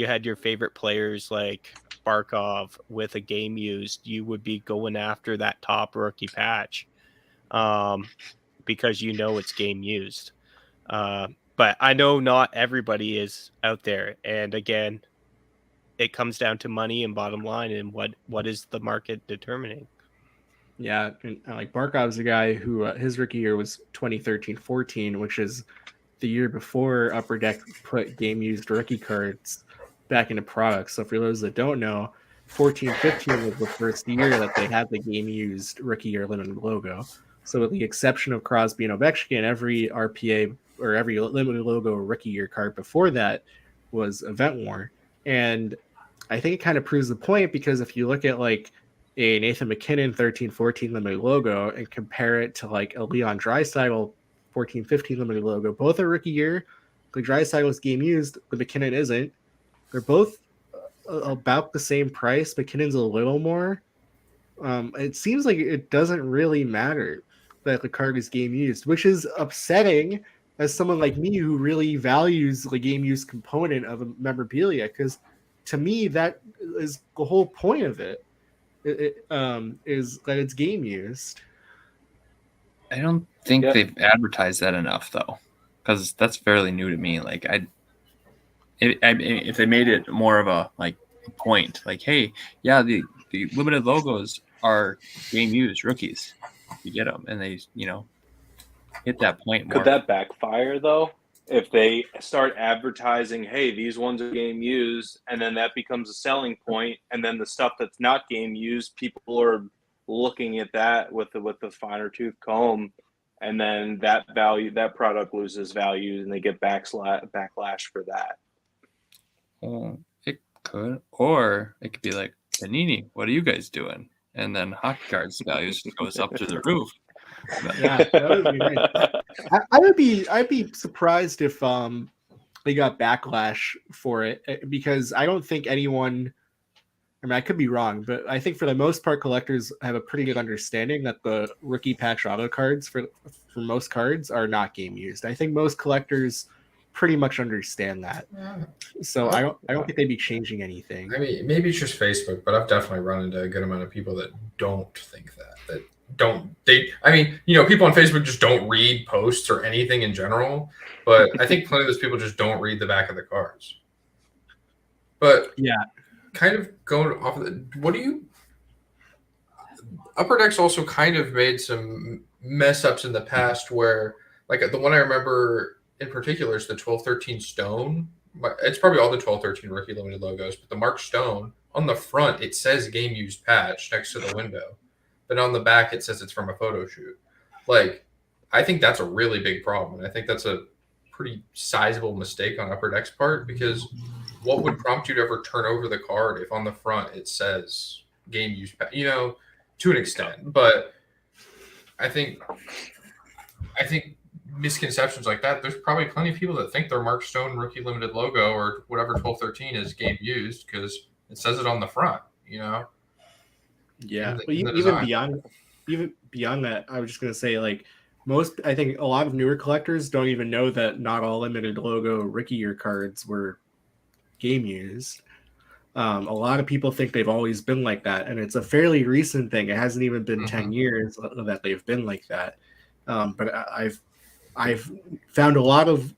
had your favorite players like Barkov with a game used, you would be going after that top rookie patch because it's game used. But I know not everybody is out there, and again, it comes down to money and bottom line and what is the market determining. Yeah, and like Barkov's a guy who his rookie year was 2013-14, which is the year before Upper Deck put game used rookie cards back into products. So for those that don't know, 14-15 was the first year that they had the game used rookie year limited logo. So with the exception of Crosby and Ovechkin, every RPA or every limited logo rookie year card before that was event worn. And I think it kind of proves the point, because if you look at like a Nathan McKinnon 13-14 limited logo and compare it to like a Leon Draisaitl 14-15 limited logo, both are rookie year. The Draisaitl is game used, the McKinnon isn't. They're both about the same price. McKinnon's a little more. It seems like it doesn't really matter that the card is game used, which is upsetting as someone like me who really values the game use component of a memorabilia, because to me that is the whole point of it. Is that it's game used. I don't think they've advertised that enough though, because that's fairly new to me. Like if they made it more of a like point, like, hey, yeah, the the limited logos are game used rookies. You get them, and they hit that point more. Could that backfire though? If they start advertising, hey, these ones are game used, and then that becomes a selling point, and then the stuff that's not game used, people are looking at that with the finer tooth comb, and then that product loses value, and they get backlash for that. It could, or it could be like, Panini, what are you guys doing? And then hockey cards values goes up to the roof. Yeah, that would be nice. I'd be surprised if they got backlash for it, because I don't think anyone, I mean, I could be wrong, but I think for the most part collectors have a pretty good understanding that the rookie patch auto cards for most cards are not game used. I think most collectors pretty much understand that. So I don't think they'd be changing anything. I mean, maybe it's just Facebook, but I've definitely run into a good amount of people that don't think that I mean, people on Facebook just don't read posts or anything in general, but I think plenty of those people just don't read the back of the cards. But yeah, kind of going off of Upper Deck's also kind of made some mess ups in the past where, like, the one I remember in particular is the 12-13 Stone. It's probably all the 12-13 rookie limited logos, but the Mark Stone, on the front, it says game used patch next to the window. But on the back, it says it's from a photo shoot. Like, I think that's a really big problem. And I think that's a pretty sizable mistake on Upper Deck's part, because what would prompt you to ever turn over the card if on the front it says game use, to an extent. But I think misconceptions like that, there's probably plenty of people that think their Mark Stone rookie limited logo or whatever 12-13 is game used because it says it on the front, Yeah, even beyond that, I was just gonna say, like, I think a lot of newer collectors don't even know that not all limited logo rookie year cards were game used. A lot of people think they've always been like that, and it's a fairly recent thing. It hasn't even been 10 years that they've been like that. But I've found a lot of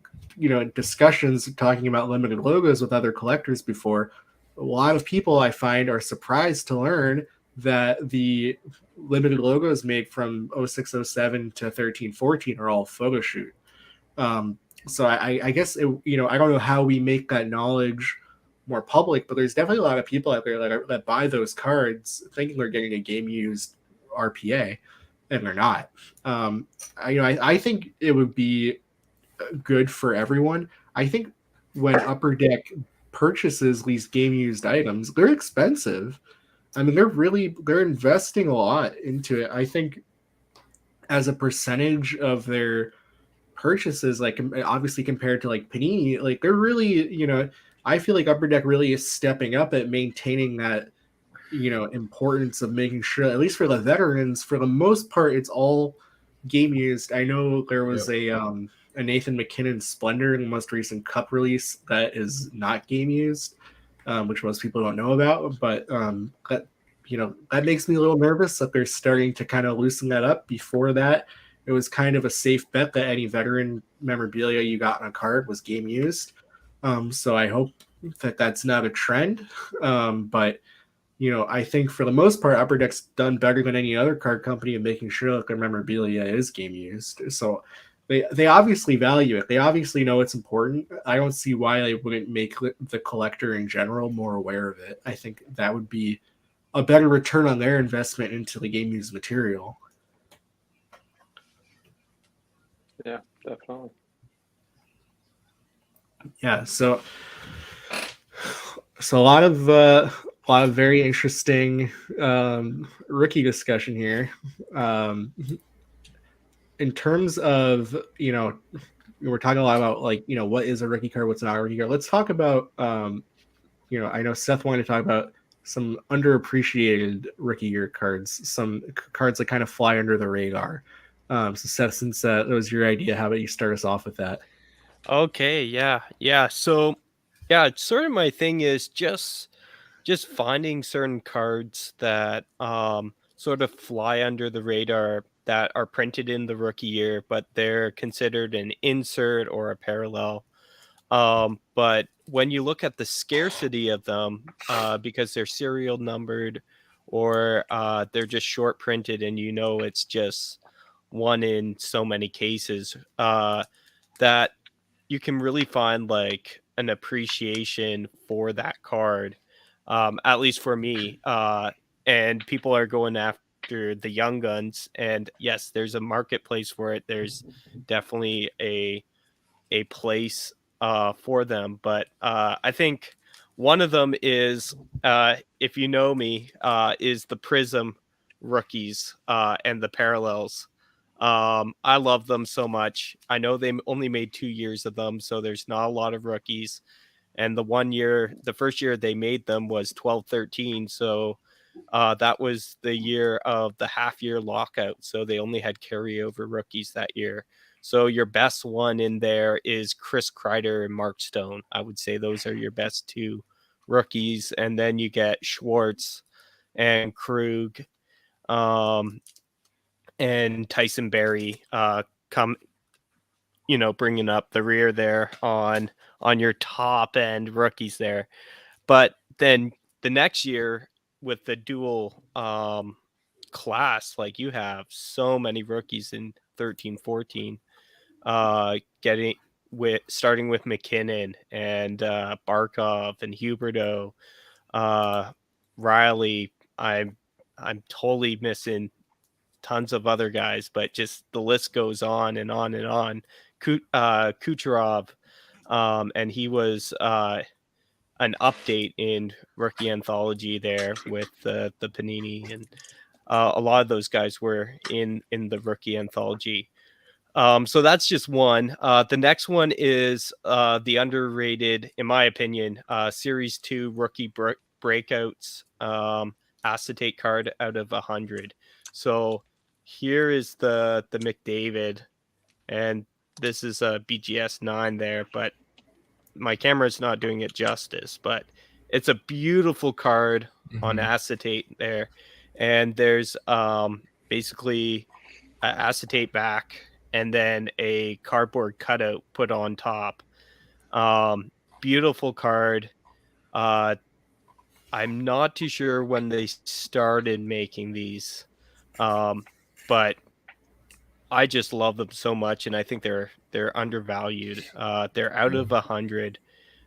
discussions talking about limited logos with other collectors before. A lot of people I find are surprised to learn that the limited logos made from 06-07 to 13-14 are all photo shoot. So I guess I don't know how we make that knowledge more public, but there's definitely a lot of people out there that buy those cards thinking they're getting a game used RPA, and they're not. I think it would be good for everyone. I think when Upper Deck purchases these game used items, they're expensive. I mean, they're investing a lot into it. I think as a percentage of their purchases, like obviously compared to like Panini, like they're really, I feel like Upper Deck really is stepping up at maintaining that, importance of making sure, at least for the veterans, for the most part, it's all game used. I know there was a Nathan McKinnon Splendor in the most recent Cup release that is not game used, which most people don't know about, but that makes me a little nervous that they're starting to kind of loosen that up. Before that, it was kind of a safe bet that any veteran memorabilia you got on a card was game used. So I hope that that's not a trend. But I think for the most part, Upper Deck's done better than any other card company in making sure that their memorabilia is game used. So they obviously value it. They obviously know it's important. I don't see why they wouldn't make the collector in general more aware of it. I think that would be a better return on their investment into the game used material. Yeah, definitely. Yeah, so a lot of very interesting rookie discussion here. In terms of we're talking a lot about what is a rookie card, what's not a rookie card. Let's talk about I know Seth wanted to talk about some underappreciated rookie year cards, some cards that kind of fly under the radar. So Seth, since that was your idea, how about you start us off with that? Okay, yeah. So, sort of my thing is just finding certain cards that sort of fly under the radar that are printed in the rookie year, but they're considered an insert or a parallel. But when you look at the scarcity of them, because they're serial numbered or they're just short printed and it's just one in so many cases, that you can really find like an appreciation for that card, at least for me. And people are going after the young guns, and yes, there's a marketplace for it. There's definitely a place for them, but I think one of them is, if you know me, is the Prism rookies and the parallels. I love them so much. I know they only made 2 years of them, so there's not a lot of rookies. And the first year they made them was 12-13. So that was the year of the half year lockout. So they only had carryover rookies that year. So your best one in there is Chris Kreider and Mark Stone. I would say those are your best two rookies. And then you get Schwartz and Krug, and Tyson Berry come, bringing up the rear there on your top end rookies there. But then the next year with the dual class, like you have so many rookies in 13-14, starting with McKinnon and Barkov and Huberto, Riley. I'm totally missing tons of other guys, but just the list goes on and on and on. Kucherov, and he was an update in rookie anthology there with the Panini, and a lot of those guys were in the rookie anthology. So that's just one. The next one is the underrated, in my opinion, Series 2 rookie breakouts acetate card out of 100. So here is the McDavid, and this is a BGS 9 there, but my camera's not doing it justice. But it's a beautiful card on acetate there, and there's basically an acetate back and then a cardboard cutout put on top. Beautiful card. I'm not too sure when they started making these, but I just love them so much, and I think they're undervalued. They're out of 100,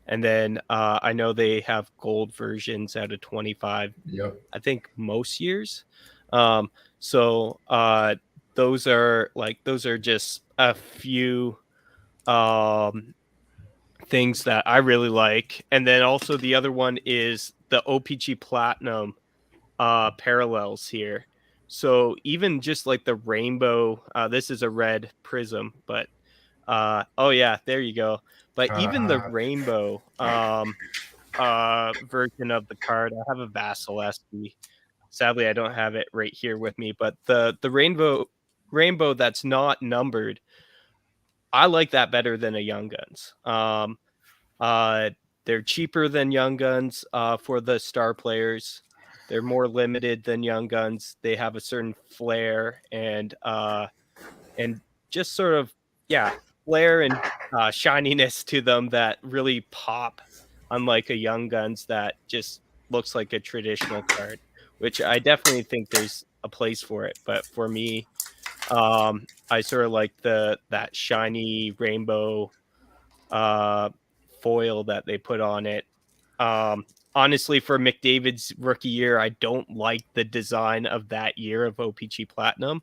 and then I know they have gold versions out of 25. Yep. I think most years. So those are just a few things that I really like. And then also the other one is the OPG Platinum parallels here. So even just like the rainbow, this is a red prism, but oh yeah, there you go. But even the rainbow version of the card, I have a Vasilevsky. Sadly, I don't have it right here with me, but the rainbow that's not numbered, I like that better than a Young Guns. They're cheaper than Young Guns for the star players. They're more limited than Young Guns. They have a certain flair and just sort of flair and shininess to them that really pop, unlike a Young Guns that just looks like a traditional card, which I definitely think there's a place for it. But for me, I sort of like that shiny rainbow foil that they put on it. Honestly, for McDavid's rookie year, I don't like the design of that year of OPG Platinum,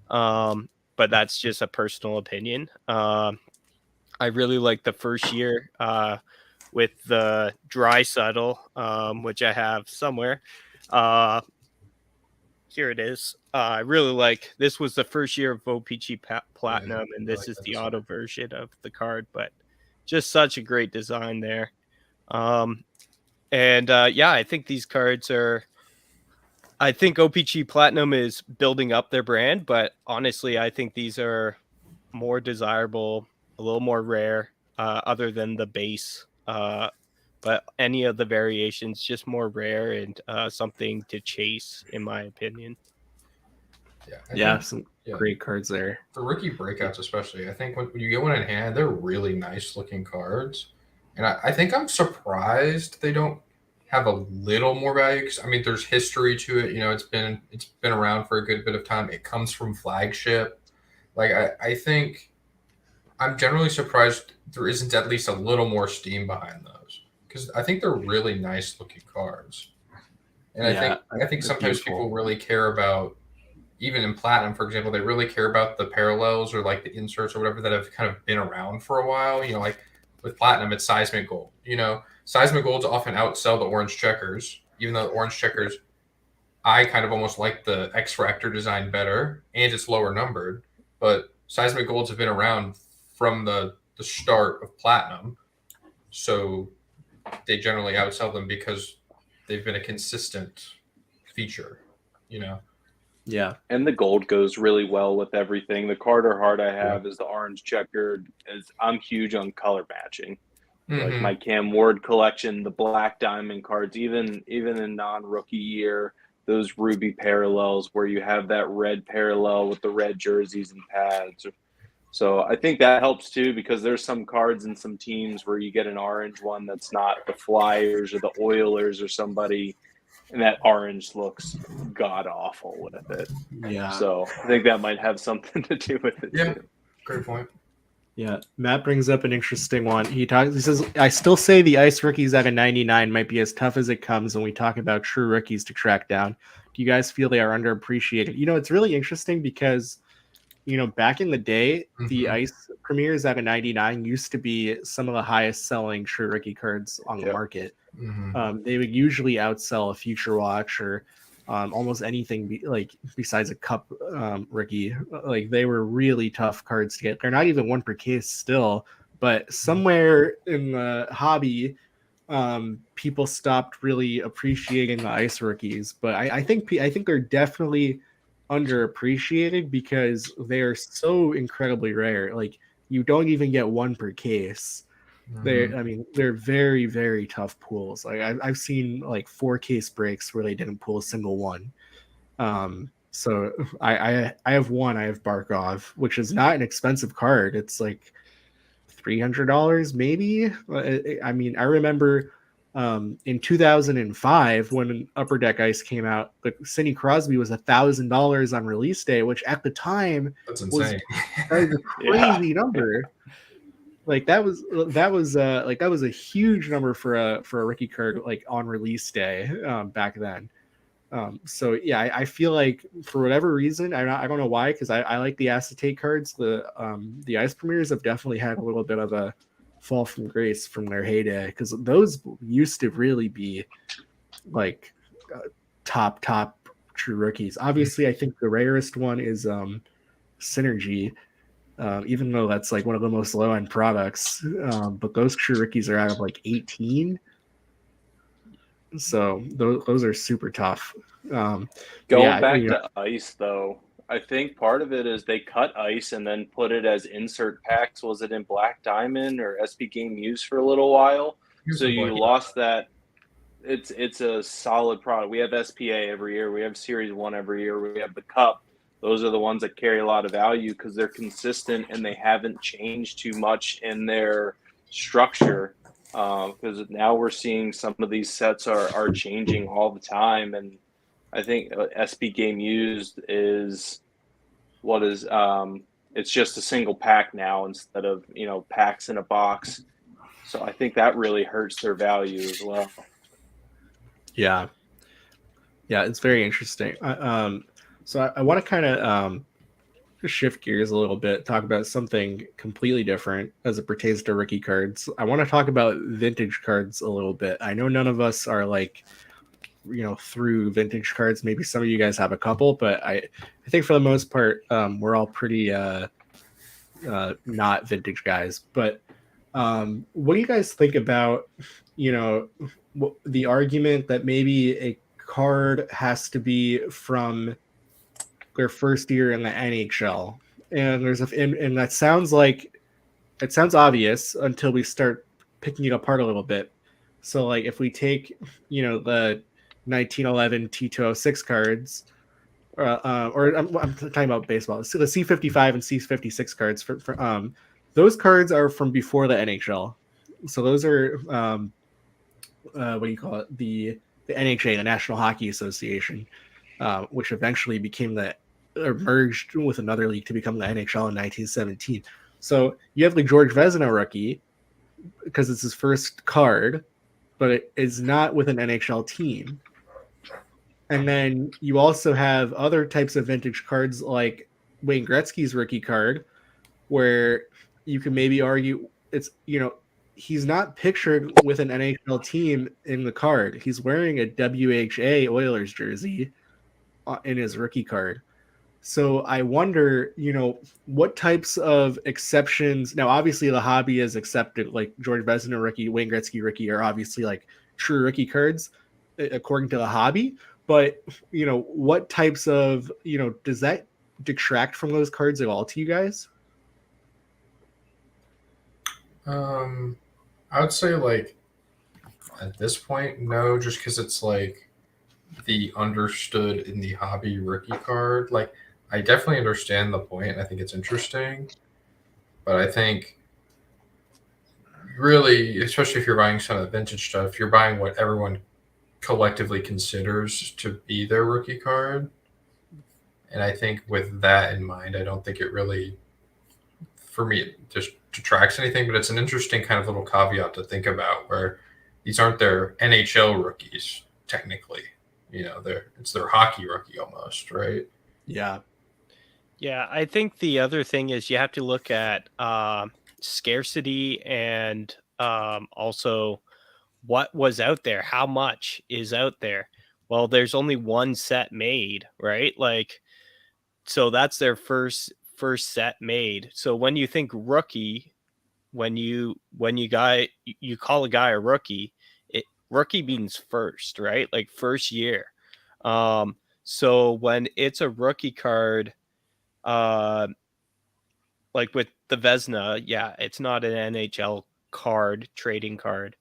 but that's just a personal opinion. I really like the first year with the Draisaitl, which I have somewhere. Here it is. I really like this. Was the first year of OPG Platinum, and this is the auto version of the card, but just such a great design there. I think these cards are. I think OPG Platinum is building up their brand, but honestly, I think these are more desirable, a little more rare, other than the base. But any of the variations, just more rare and something to chase, in my opinion. Yeah, some great cards there. For rookie breakouts, especially, I think when you get one in hand, they're really nice looking cards. And I think I'm surprised they don't have a little more value because I mean there's history to it. You know, it's been around for a good bit of time. It comes from flagship. Like I think I'm generally surprised there isn't at least a little more steam behind those because I think they're really nice looking cards. And Yeah, I think they're sometimes beautiful. people really care about, even in platinum, for example, they really care about the parallels or like the inserts or whatever that have kind of been around for a while. You know, like with platinum, it's seismic gold. You know, seismic golds often outsell the orange checkers, even though the orange checkers, I kind of almost like the X Fractor design better and it's lower numbered. But seismic golds have been around from the start of platinum. So they generally outsell them because they've been a consistent feature, you know? Yeah. And the gold goes really well with everything. The Carter heart I have is the orange checkered. I'm huge on color matching. Like my Cam Ward collection, the black diamond cards, even in non-rookie year, those ruby parallels where you have that red parallel with the red jerseys and pads. So I think that helps too, because there's some cards in some teams where you get an orange one that's not the Flyers or the Oilers or somebody, and that orange looks god awful with it. Yeah. So I think that might have something to do with it too. Great point. Yeah, Matt brings up an interesting one. He says, I still say the ice rookies at a 99 might be as tough as it comes when we talk about true rookies to track down. Do you guys feel they are underappreciated? You know, it's really interesting because, you know, back in the day, the ice premieres at a 99 used to be some of the highest selling true rookie cards on the market. They would usually outsell a Future Watch or almost anything besides a cup rookie. Like they were really tough cards to get. They're not even one per case still, but somewhere in the hobby, people stopped really appreciating the ice rookies. But I think they're definitely underappreciated because they are so incredibly rare. Like you don't even get one per case. They're very, very tough pools. Like I've seen like 4 case breaks where they didn't pull a single one. So I have one. I have Barkov, which is not an expensive card. It's like $300 maybe. I mean, I remember in 2005 when Upper Deck Ice came out, the Sidney Crosby was $1,000 on release day, which at the time That's insane. was a crazy number. Like that was a huge number for a rookie card like on release day back then. So yeah, I feel like for whatever reason, I don't know why, because I like the acetate cards. The ice premieres have definitely had a little bit of a fall from grace from their heyday, because those used to really be like top true rookies. Obviously, I think the rarest one is Synergy. Even though that's like one of the most low end products, but those true rookies are out of like 18, so those are super tough. Going back to ice though, I think part of it is they cut ice and then put it as insert packs. Was it in Black Diamond or SP Game Use for a little while? So you lost that. It's a solid product. We have SPA every year. We have Series 1 every year. We have the Cup. Those are the ones that carry a lot of value because they're consistent and they haven't changed too much in their structure. Because now we're seeing some of these sets are changing all the time. And I think SP Game Used is it's just a single pack now instead of, packs in a box. So I think that really hurts their value as well. Yeah, it's very interesting. So I want to kind of shift gears a little bit, talk about something completely different as it pertains to rookie cards. I want to talk about vintage cards a little bit. I know none of us are like, through vintage cards. Maybe some of you guys have a couple, but I think for the most part, we're all pretty not vintage guys. But what do you guys think about, the argument that maybe a card has to be from their first year in the NHL, and and that sounds obvious until we start picking it apart a little bit. So like if we take the 1911 T206 cards, or I'm talking about baseball, so the C55 and C56 cards for those cards are from before the NHL. So those are what do you call it, the NHA, the National Hockey Association, which eventually became merged with another league to become the NHL in 1917. So you have the George Vezina rookie because it's his first card, but it is not with an NHL team. And then you also have other types of vintage cards like Wayne Gretzky's rookie card, where you can maybe argue it's, he's not pictured with an NHL team in the card. He's wearing a WHA Oilers jersey in his rookie card. So I wonder, what types of exceptions. Now, obviously, the hobby is accepted. Like George Vezina rookie, Wayne Gretzky rookie are obviously like true rookie cards according to the hobby. But what types of does that detract from those cards at all to you guys? I would say like at this point, no, just because it's like the understood in the hobby rookie card. Like I definitely understand the point. I think it's interesting, but I think really, especially if you're buying some of the vintage stuff, you're buying what everyone collectively considers to be their rookie card. And I think with that in mind, I don't think it really, for me, it just detracts anything. But it's an interesting kind of little caveat to think about where these aren't their NHL rookies technically. It's their hockey rookie almost, right? Yeah. Yeah, I think the other thing is you have to look at scarcity and also what was out there, how much is out there. Well, there's only one set made, right? Like, so that's their first set made. So when you think rookie, when you call a guy a rookie, rookie means first, right? Like first year. So when it's a rookie card, like with the Vesna, yeah, it's not an NHL card, trading card,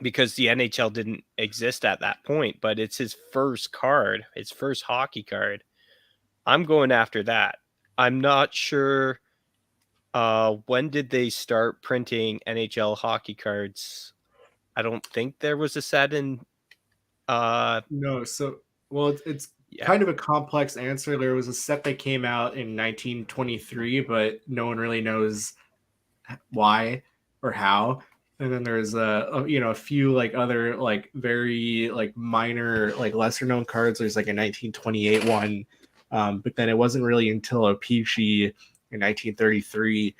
because the NHL didn't exist at that point, but it's his first card, his first hockey card. I'm going after that. I'm not sure when did they start printing NHL hockey cards. I don't think there was a set in No, so well, it's yeah. kind of a complex answer. There was a set that came out in 1923, but no one really knows why or how. And then there's a few like other like very like minor like lesser known cards. There's like a 1928 one, but then it wasn't really until Peachy in 1933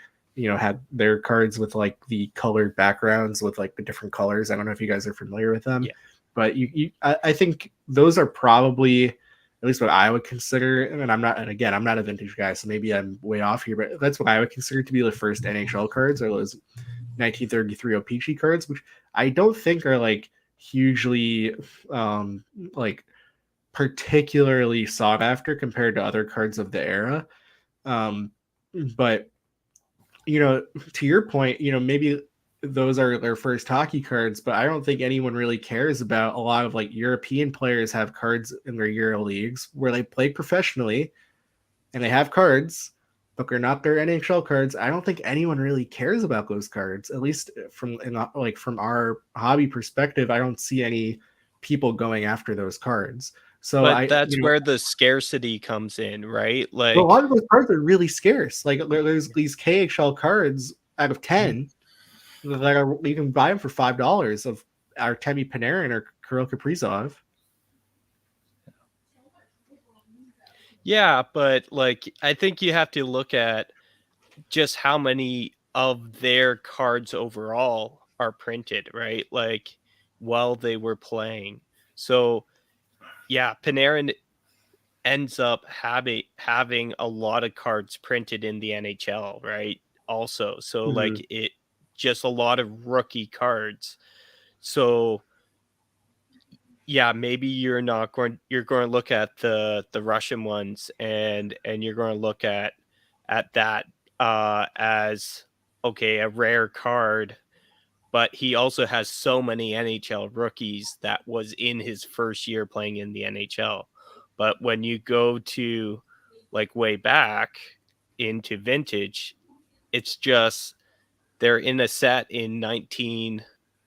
had their cards with like the colored backgrounds with like the different colors. I don't know if you guys are familiar with them. Yeah. But I think those are probably at least what I would consider. And I'm not a vintage guy, so maybe I'm way off here, but that's what I would consider to be the first NHL cards, are those 1933 O-Pee-Chee cards, which I don't think are like hugely like particularly sought after compared to other cards of the era. But to your point, maybe those are their first hockey cards, but I don't think anyone really cares about a lot of like European players have cards in their Euro leagues where they play professionally and they have cards, but they're not their NHL cards. I don't think anyone really cares about those cards, at least from our hobby perspective. I don't see any people going after those cards. So but that's where the scarcity comes in, right? Like a lot of those cards are really scarce. Like there's these KHL cards out of 10 that are, you can buy them for $5 of Artemi Panarin or Kirill Kaprizov. Yeah, but like I think you have to look at just how many of their cards overall are printed, right? Like while they were playing. So yeah, Panarin ends up having a lot of cards printed in the NHL, right? Also. So like it just a lot of rookie cards. So yeah, maybe you're going to look at the Russian ones and you're going to look at that as okay, a rare card, but he also has so many NHL rookies that was in his first year playing in the NHL. But when you go to like way back into vintage, it's just they're in a set in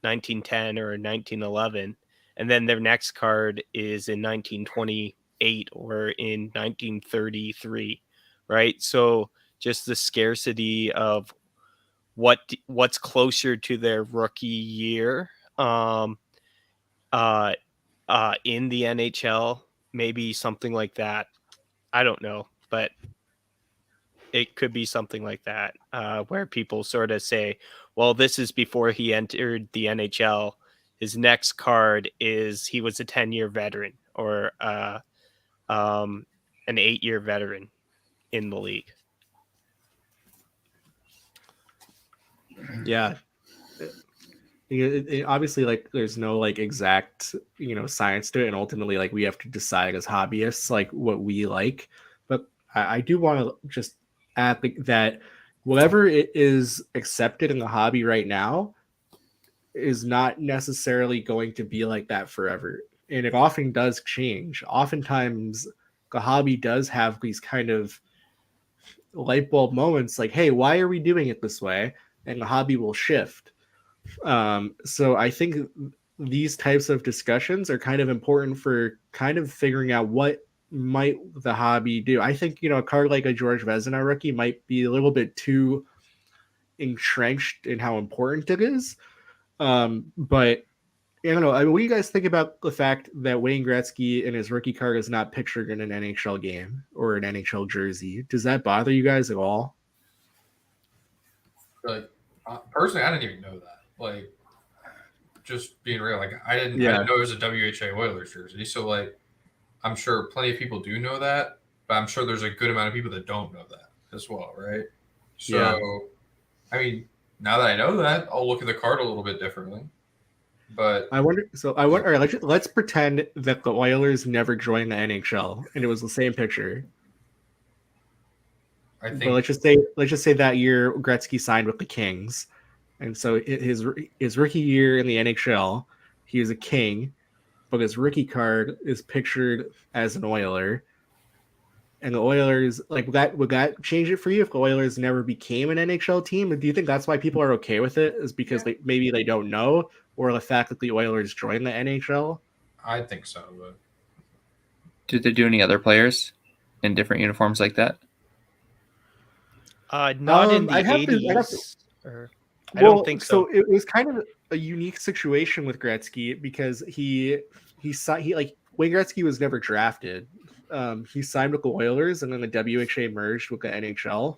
1910 or 1911, and then their next card is in 1928 or in 1933, right? So just the scarcity of what's closer to their rookie year in the NHL, maybe something like that. I don't know, but it could be something like that, where people sort of say, well, this is before he entered the NHL. His next card is he was a 10-year veteran or an 8-year veteran in the league. Yeah. Obviously, like, there's no like exact science to it, and ultimately, like, we have to decide as hobbyists like what we like. But I do want to just add that whatever it is accepted in the hobby right now is not necessarily going to be like that forever, and it often does change. Oftentimes, the hobby does have these kind of light bulb moments, like, hey, why are we doing it this way? And the hobby will shift. So I think these types of discussions are kind of important for kind of figuring out what might the hobby do. I think, a card like a George Vezina rookie might be a little bit too entrenched in how important it is. But I don't know. I mean, what do you guys think about the fact that Wayne Gretzky and his rookie card is not pictured in an NHL game or an NHL jersey? Does that bother you guys at all? Like, personally, I didn't even know that. Like, just being real, like I didn't know it was a WHA Oilers jersey. So like, I'm sure plenty of people do know that, but I'm sure there's a good amount of people that don't know that as well, right? So, I mean, now that I know that, I'll look at the card a little bit differently. But I wonder. All right, let's pretend that the Oilers never joined the NHL and it was the same picture. But let's just say that year Gretzky signed with the Kings, and so his rookie year in the NHL, he was a King, but his rookie card is pictured as an Oiler. And the Oilers, like, would that change it for you if the Oilers never became an NHL team? Do you think that's why people are okay with it? Is because maybe they don't know, or the fact that the Oilers joined the NHL? I think so. But did they do any other players in different uniforms like that? Not in the 80s. I don't think so. So it was kind of a unique situation with Gretzky because he Wayne Gretzky was never drafted. He signed with the Oilers, and then the WHA merged with the NHL,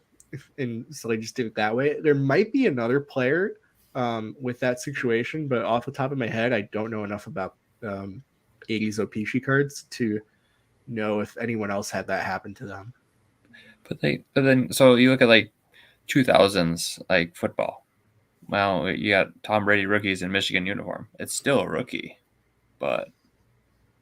and so they just did it that way. There might be another player with that situation, but off the top of my head, I don't know enough about 80s Opishi cards to know if anyone else had that happen to them. But then so you look at like 2000s like football. Well, you got Tom Brady rookies in Michigan uniform. It's still a rookie, but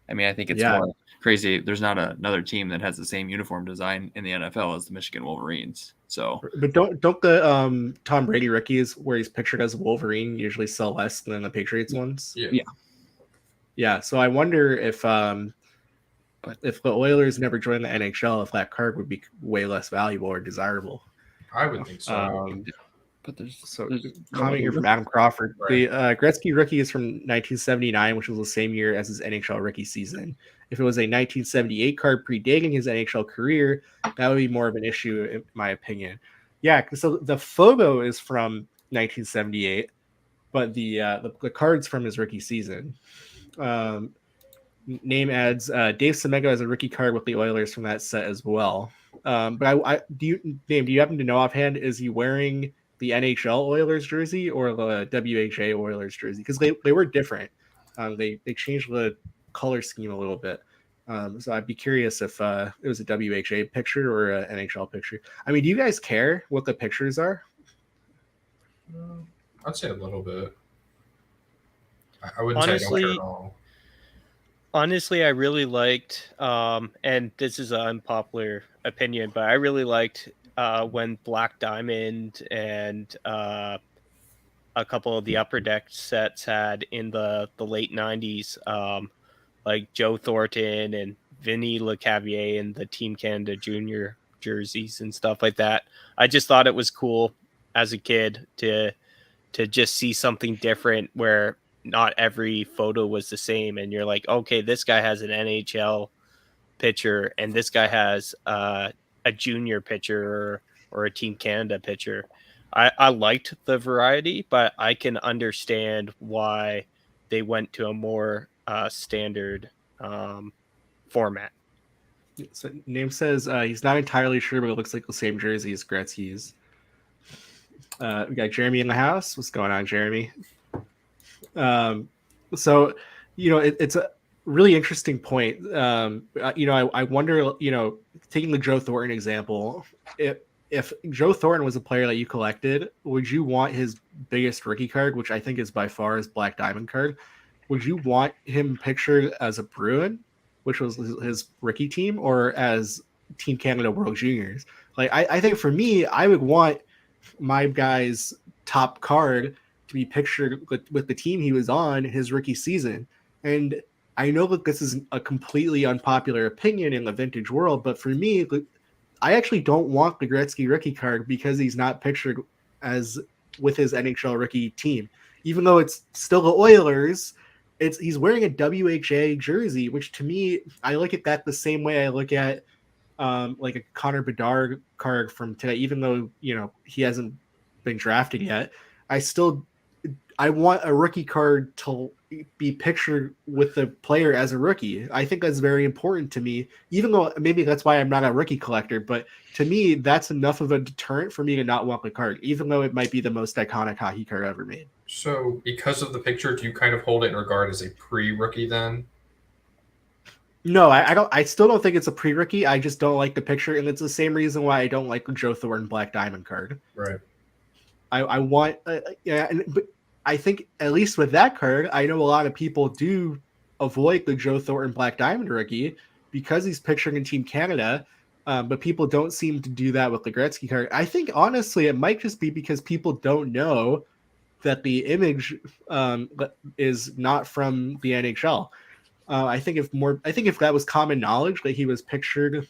I mean, I think it's more crazy. There's not another team that has the same uniform design in the NFL as the Michigan Wolverines. So, but don't the Tom Brady rookies where he's pictured as a Wolverine usually sell less than the Patriots ones? Yeah. So I wonder if the Oilers never joined the NHL, if that card would be way less valuable or desirable. I would think so. But there's comment here from Adam Crawford. Right. The Gretzky rookie is from 1979, which was the same year as his NHL rookie season. If it was a 1978 card predating his NHL career, that would be more of an issue, in my opinion. Yeah, so the photo is from 1978, but the card's from his rookie season. Name adds Dave Semega as a rookie card with the Oilers from that set as well. But do you happen to know offhand, is he wearing the NHL Oilers jersey or the WHA Oilers jersey? Because they were different. They changed the color scheme a little bit. So I'd be curious if it was a WHA picture or an NHL picture. I mean, do you guys care what the pictures are? I'd say a little bit. I wouldn't say I don't care at all. Honestly, I really liked, and this is an unpopular opinion, but I really liked when Black Diamond and a couple of the Upper Deck sets had in the late 90s, like Joe Thornton and Vinny LeCavier and the Team Canada Junior jerseys and stuff like that. I just thought it was cool as a kid to to just see something different where not every photo was the same, and you're like, okay, this guy has an NHL pitcher, and this guy has a junior pitcher or a Team Canada pitcher. I liked the variety, but I can understand why they went to a more standard format. So name says he's not entirely sure, but it looks like the same jersey as Gretzky's. We got Jeremy in the house. What's going on, Jeremy? So, it's a really interesting point. I wonder, taking the Joe Thornton example, if Joe Thornton was a player that you collected, would you want his biggest rookie card, which I think is by far his Black Diamond card? Would you want him pictured as a Bruin, which was his rookie team, or as Team Canada World Juniors? Like, I think for me, I would want my guy's top card to be pictured with the team he was on his rookie season. And I know that this is a completely unpopular opinion in the vintage world, but for me, I actually don't want the Gretzky rookie card because he's not pictured as with his NHL rookie team. Even though it's still the Oilers, he's wearing a WHA jersey, which to me, I look at that the same way I look at like a Connor Bedard card from today. Even though he hasn't been drafted yet, I want a rookie card to be pictured with the player as a rookie. I think that's very important to me, even though maybe that's why I'm not a rookie collector. But to me, that's enough of a deterrent for me to not want the card, even though it might be the most iconic hockey card ever made. So because of the picture, do you kind of hold it in regard as a pre-rookie then? No, I don't. I still don't think it's a pre-rookie. I just don't like the picture, and it's the same reason why I don't like the Joe Thornton Black Diamond card. Right. I want, but I think at least with that card, I know a lot of people do avoid the Joe Thornton Black Diamond rookie because he's pictured in Team Canada, but people don't seem to do that with the Gretzky card. I think honestly, it might just be because people don't know that the image is not from the NHL. I think if that was common knowledge that he was pictured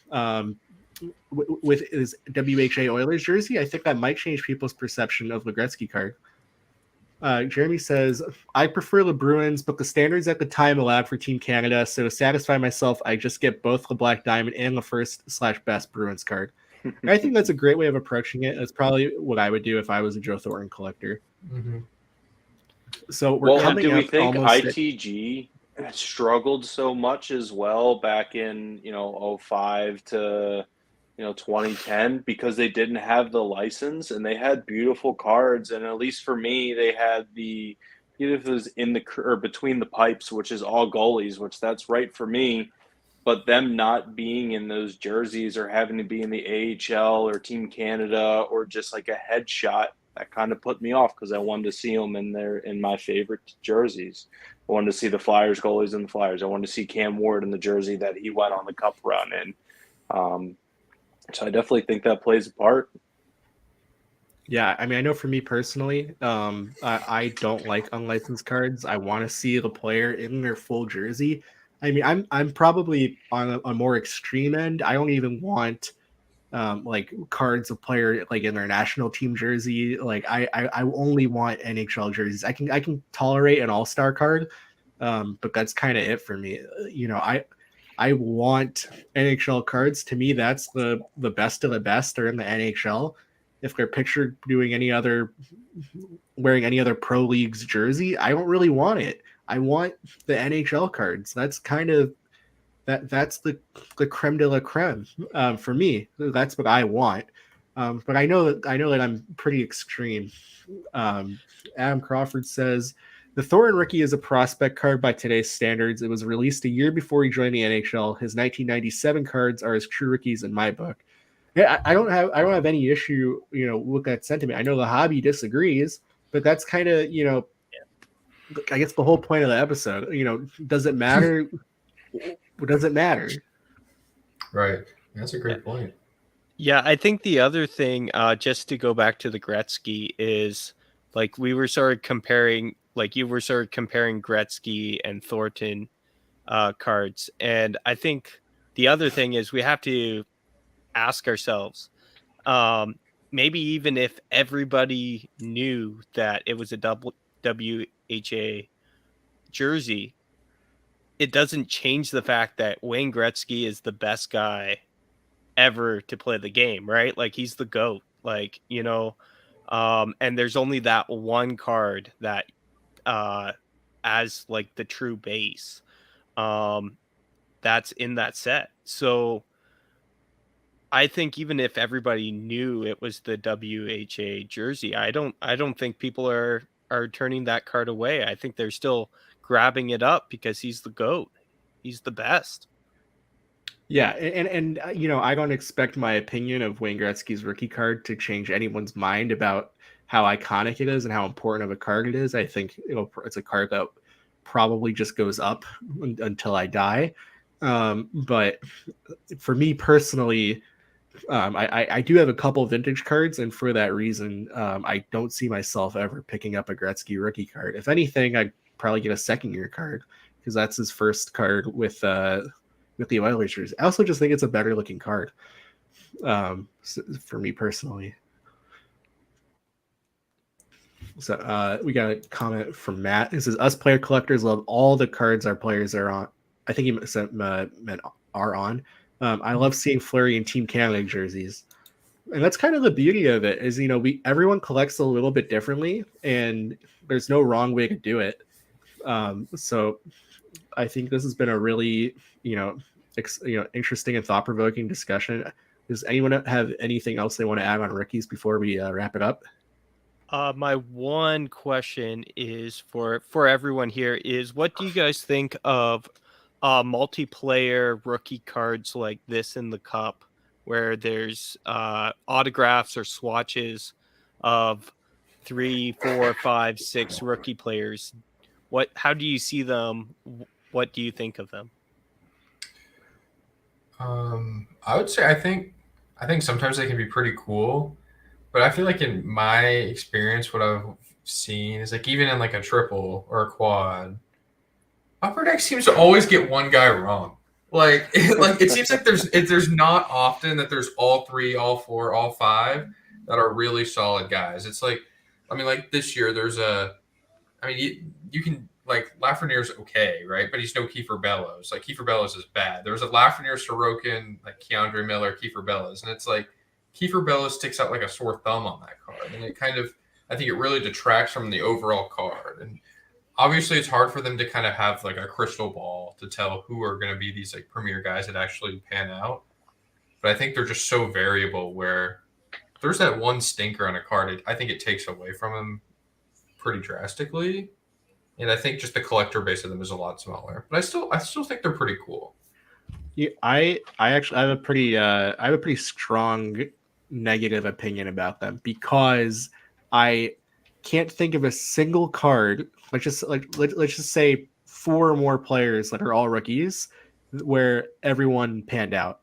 with his WHA Oilers jersey, I think that might change people's perception of the Gretzky card. Jeremy says, I prefer the Bruins, but the standards at the time allowed for Team Canada, so to satisfy myself, I just get both the Black Diamond and the first/best Bruins card. And I think that's a great way of approaching it. That's probably what I would do if I was a Joe Thornton collector. Mm-hmm. So we're coming do we up think almost ITG struggled so much as well back in 05 to 2010 because they didn't have the license, and they had beautiful cards, and at least for me they had the, either if it was in the or between the pipes, which is all goalies, which that's right for me, but them not being in those jerseys or having to be in the AHL or Team Canada or just like a headshot, that kind of put me off because I wanted to see them in my favorite jerseys. I wanted to see the Flyers goalies in the Flyers. I wanted to see Cam Ward in the jersey that he went on the cup run in. So I definitely think that plays a part. Yeah, I mean, I know for me personally, I don't like unlicensed cards. I want to see the player in their full jersey. I mean, I'm probably on a more extreme end. I don't even want like cards of player like in their national team jersey. Like I only want NHL jerseys. I can tolerate an all-star card, but that's kind of it for me. I want NHL cards. To me, that's the best of the best are in the NHL. If they're pictured wearing any other pro league's jersey, I don't really want it. I want the NHL cards. That's kind of that's the creme de la creme for me. That's what I want. But I know that I'm pretty extreme. Adam Crawford says the Thornton rookie is a prospect card by today's standards. It was released a year before he joined the NHL. His 1997 cards are his true rookies in my book. Yeah, I don't have any issue, with that sentiment. I know the hobby disagrees, but that's kind of, I guess the whole point of the episode. Does it matter? Does it matter? Right. That's a great point. Yeah, I think the other thing, just to go back to the Gretzky, is like we were sort of comparing, like you were sort of comparing Gretzky and Thornton cards. And I think the other thing is we have to ask ourselves, maybe even if everybody knew that it was a WHA jersey, it doesn't change the fact that Wayne Gretzky is the best guy ever to play the game, right? Like he's the GOAT, like, and there's only that one card that as like the true base that's in that set. So I think even if everybody knew it was the WHA jersey, I don't think people are turning that card away. I think they're still grabbing it up because he's the GOAT. He's the best. Yeah, and I don't expect my opinion of Wayne Gretzky's rookie card to change anyone's mind about how iconic it is and how important of a card it is. I think it's a card that probably just goes up until I die. But for me personally, I do have a couple vintage cards, and for that reason, I don't see myself ever picking up a Gretzky rookie card. If anything, I'd probably get a second year card because that's his first card with the Oilers jersey. I also just think it's a better looking card for me personally. So we got a comment from Matt. It says, us player collectors love all the cards our players are on. I think he meant are on. I love seeing Fleury and Team Canada jerseys. And that's kind of the beauty of it is, everyone collects a little bit differently and there's no wrong way to do it. So I think this has been a really, interesting and thought-provoking discussion. Does anyone have anything else they want to add on rookies before we wrap it up? My one question is for everyone here is, what do you guys think of multiplayer rookie cards like this in the Cup, where there's autographs or swatches of 3, 4, 5, 6 rookie players? How do you see them? What do you think of them? I would say I think sometimes they can be pretty cool, but I feel like in my experience, what I've seen is like even in like a triple or a quad, Upper Deck seems to always get one guy wrong. Like it seems like there's not often that there's all 3, all 4, all 5 that are really solid guys. It's like, I mean, like this year you can like Lafreniere's okay, right? But he's no Kiefer Bellows. Like Kiefer Bellows is bad. There was a Lafreniere, Sorokin, like Keandre Miller, Kiefer Bellows, and it's like Kiefer Bellows sticks out like a sore thumb on that card, and it kind of, I think it really detracts from the overall card. And obviously it's hard for them to kind of have like a crystal ball to tell who are going to be these like premier guys that actually pan out. But I think they're just so variable where there's that one stinker on a card. I think it takes away from them pretty drastically. And I think just the collector base of them is a lot smaller. But I still think they're pretty cool. Yeah, I actually have a pretty strong negative opinion about them because I can't think of a single card. Let's just say 4 or more players that are all rookies where everyone panned out.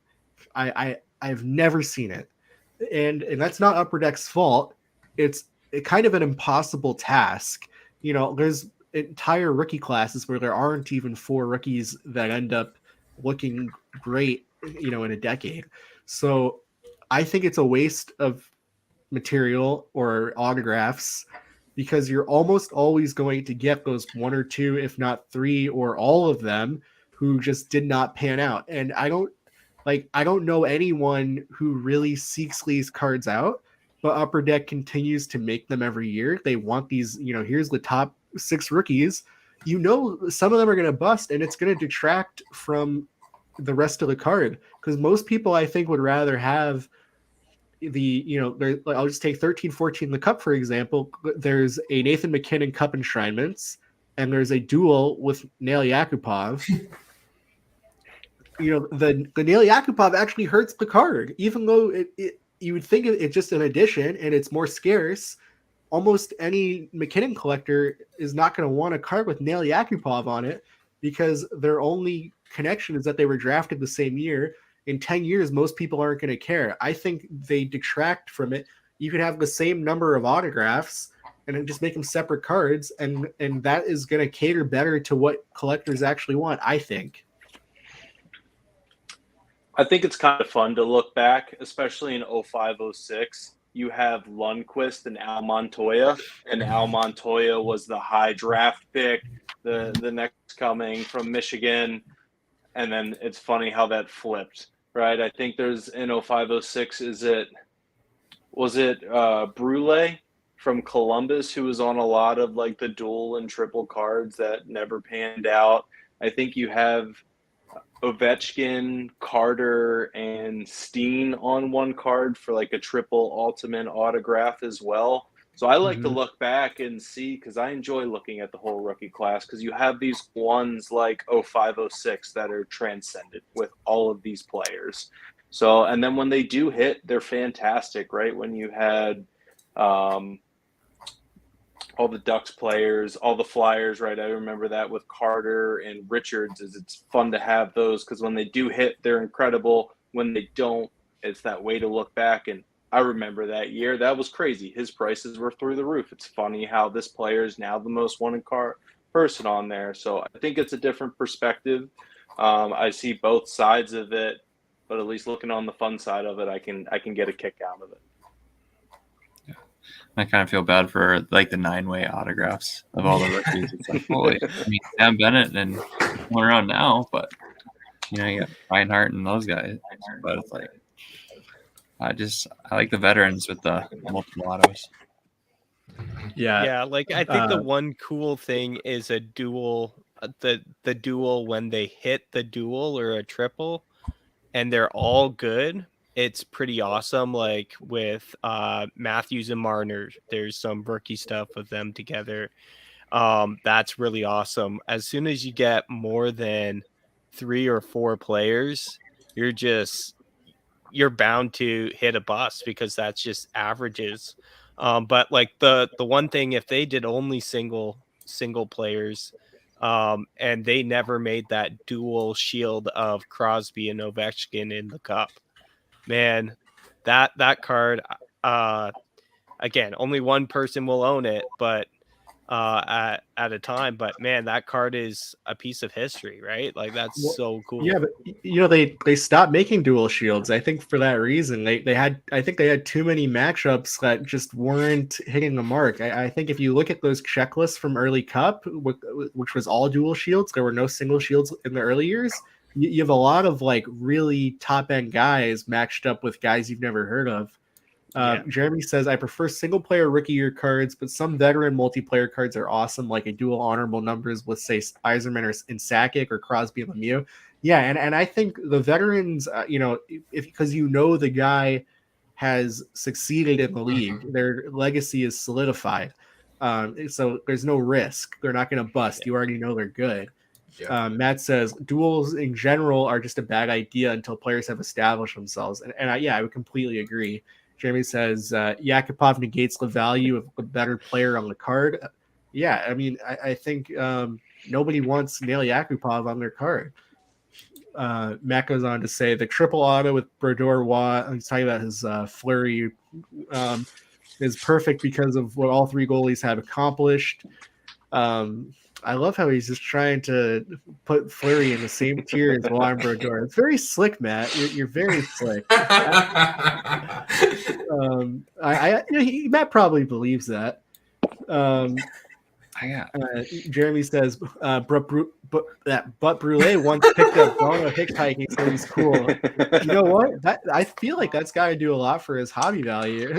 I've never seen it, and that's not Upper Deck's fault. It's kind of an impossible task. There's entire rookie classes where there aren't even 4 rookies that end up looking great, in a decade. So I think it's a waste of material or autographs because you're almost always going to get those 1 or 2, if not 3 or all of them who just did not pan out. And I don't know anyone who really seeks these cards out, but Upper Deck continues to make them every year. They want these, here's the top 6 rookies. Some of them are going to bust, and it's going to detract from the rest of the card because most people, I think, would rather have I'll just take 13-14 the Cup, for example. There's a Nathan McKinnon Cup enshrinements, and there's a duel with Nail Yakupov. The Nail Yakupov actually hurts the card, even though you would think it's just an addition and it's more scarce. Almost any McKinnon collector is not going to want a card with Nail Yakupov on it because their only connection is that they were drafted the same year. In 10 years, most people aren't going to care. I think they detract from it. You could have the same number of autographs and then just make them separate cards, and that is going to cater better to what collectors actually want, I think. I think it's kind of fun to look back, especially in 05, 06, you have Lundqvist and Al Montoya, and Al Montoya was the high draft pick, the next coming from Michigan, and then it's funny how that flipped, right? I think there's in 0506, was it Brule from Columbus who was on a lot of like the dual and triple cards that never panned out. I think you have Ovechkin, Carter, and Steen on one card for like a triple ultimate autograph as well. So I like to look back and see, because I enjoy looking at the whole rookie class, because you have these ones like 0506 that are transcendent with all of these players. So, and then when they do hit, they're fantastic, right? When you had all the Ducks players, all the Flyers, right? I remember that with Carter and Richards. It's fun to have those because when they do hit, they're incredible. When they don't, it's that way to look back. And I remember that year. That was crazy. His prices were through the roof. It's funny how this player is now the most wanted person on there. So I think it's a different perspective. I see both sides of it, but at least looking on the fun side of it, I can get a kick out of it. I kind of feel bad for like the 9-way autographs of all the rookies. It's like, holy, I mean, Sam Bennett and one around now, but you know, you got Reinhardt and those guys. But it's like, I like the veterans with the multiple autos. Yeah. Like I think the one cool thing is a duel, the duel when they hit the duel or a triple, and they're all good. It's pretty awesome. Like with Matthews and Marner, there's some rookie stuff with them together. That's really awesome. As soon as you get more than 3 or 4 players, you're bound to hit a bust because that's just averages. But like the one thing, if they did only single players, and they never made that dual shield of Crosby and Ovechkin in the cup, man, that card, again, only one person will own it, but at a time. But man, that card is a piece of history, right? Like that's so cool. Yeah, but you know, they stopped making dual shields. I think for that reason, I think they had too many matchups that just weren't hitting the mark. I think if you look at those checklists from early Cup, which was all dual shields, there were no single shields in the early years. You have a lot of like really top end guys matched up with guys you've never heard of. Jeremy says, I prefer single player rookie year cards, but some veteran multiplayer cards are awesome, like a dual honorable numbers with, say, Yzerman or Sakic or Crosby and Lemieux. Yeah, and I think the veterans, you know, because you know the guy has succeeded in the league, their legacy is solidified. So there's no risk. They're not going to bust. You already know they're good. Yeah. Matt says duels in general are just a bad idea until players have established themselves. And I would completely agree. Jeremy says Yakupov negates the value of a better player on the card. Yeah, I mean, I think nobody wants Nail Yakupov on their card. Matt goes on to say the triple auto with Brodeur Watt, he's talking about his Fleury, is perfect because of what all 3 goalies have accomplished. I love how he's just trying to put Fleury in the same tier as Juan Brodeur. It's very slick, Matt. You're very slick. Matt probably believes that. Jeremy says, Butt Brule once picked up Bono hitchhiking, so he's cool. You know what? I feel like that's got to do a lot for his hobby value.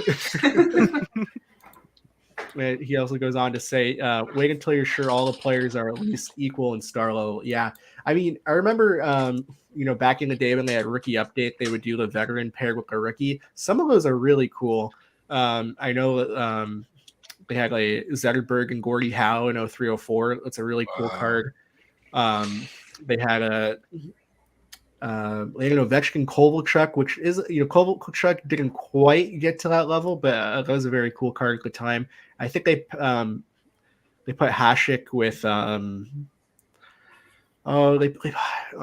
He also goes on to say, wait until you're sure all the players are at least equal in star level. Yeah. I mean, I remember, back in the day when they had rookie update, they would do the veteran paired with a rookie. Some of those are really cool. I know they had like Zetterberg and Gordie Howe in 0304. That's a really cool card. They had Ovechkin Kovalchuk, which is, Kovalchuk didn't quite get to that level, but that was a very cool card at the time. I think they put Hasek with I'm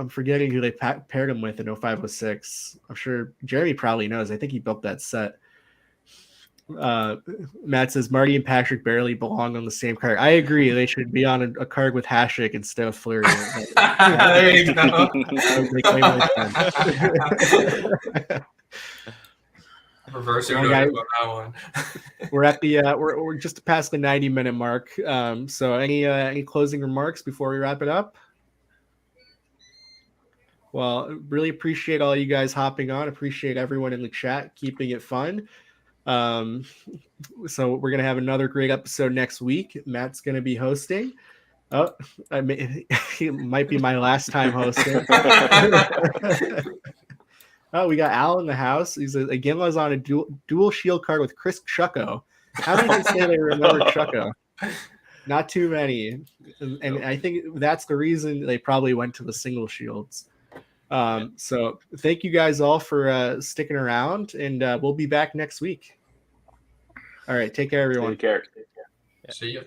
forgetting who they paired him with in 0506. I'm sure Jeremy probably knows. I think he built that set. Matt says Marty and Patrick barely belong on the same card. I agree. They should be on a card with Hasek instead of Fleury. There you go. Reversing Well, guys, on that one. we're at the we're just past the 90-minute mark. So any closing remarks before we wrap it up? Well, really appreciate all you guys hopping on. Appreciate everyone in the chat keeping it fun. So we're gonna have another great episode next week. Matt's gonna be hosting. Oh, it might be my last time hosting. Oh, we got Al in the house. He's again was on a dual shield card with Chris Chucko. How many can say they remember Chucko? Not too many, and I think that's the reason they probably went to the single shields. So thank you guys all for sticking around, and we'll be back next week. All right, take care, everyone. Take care. See you.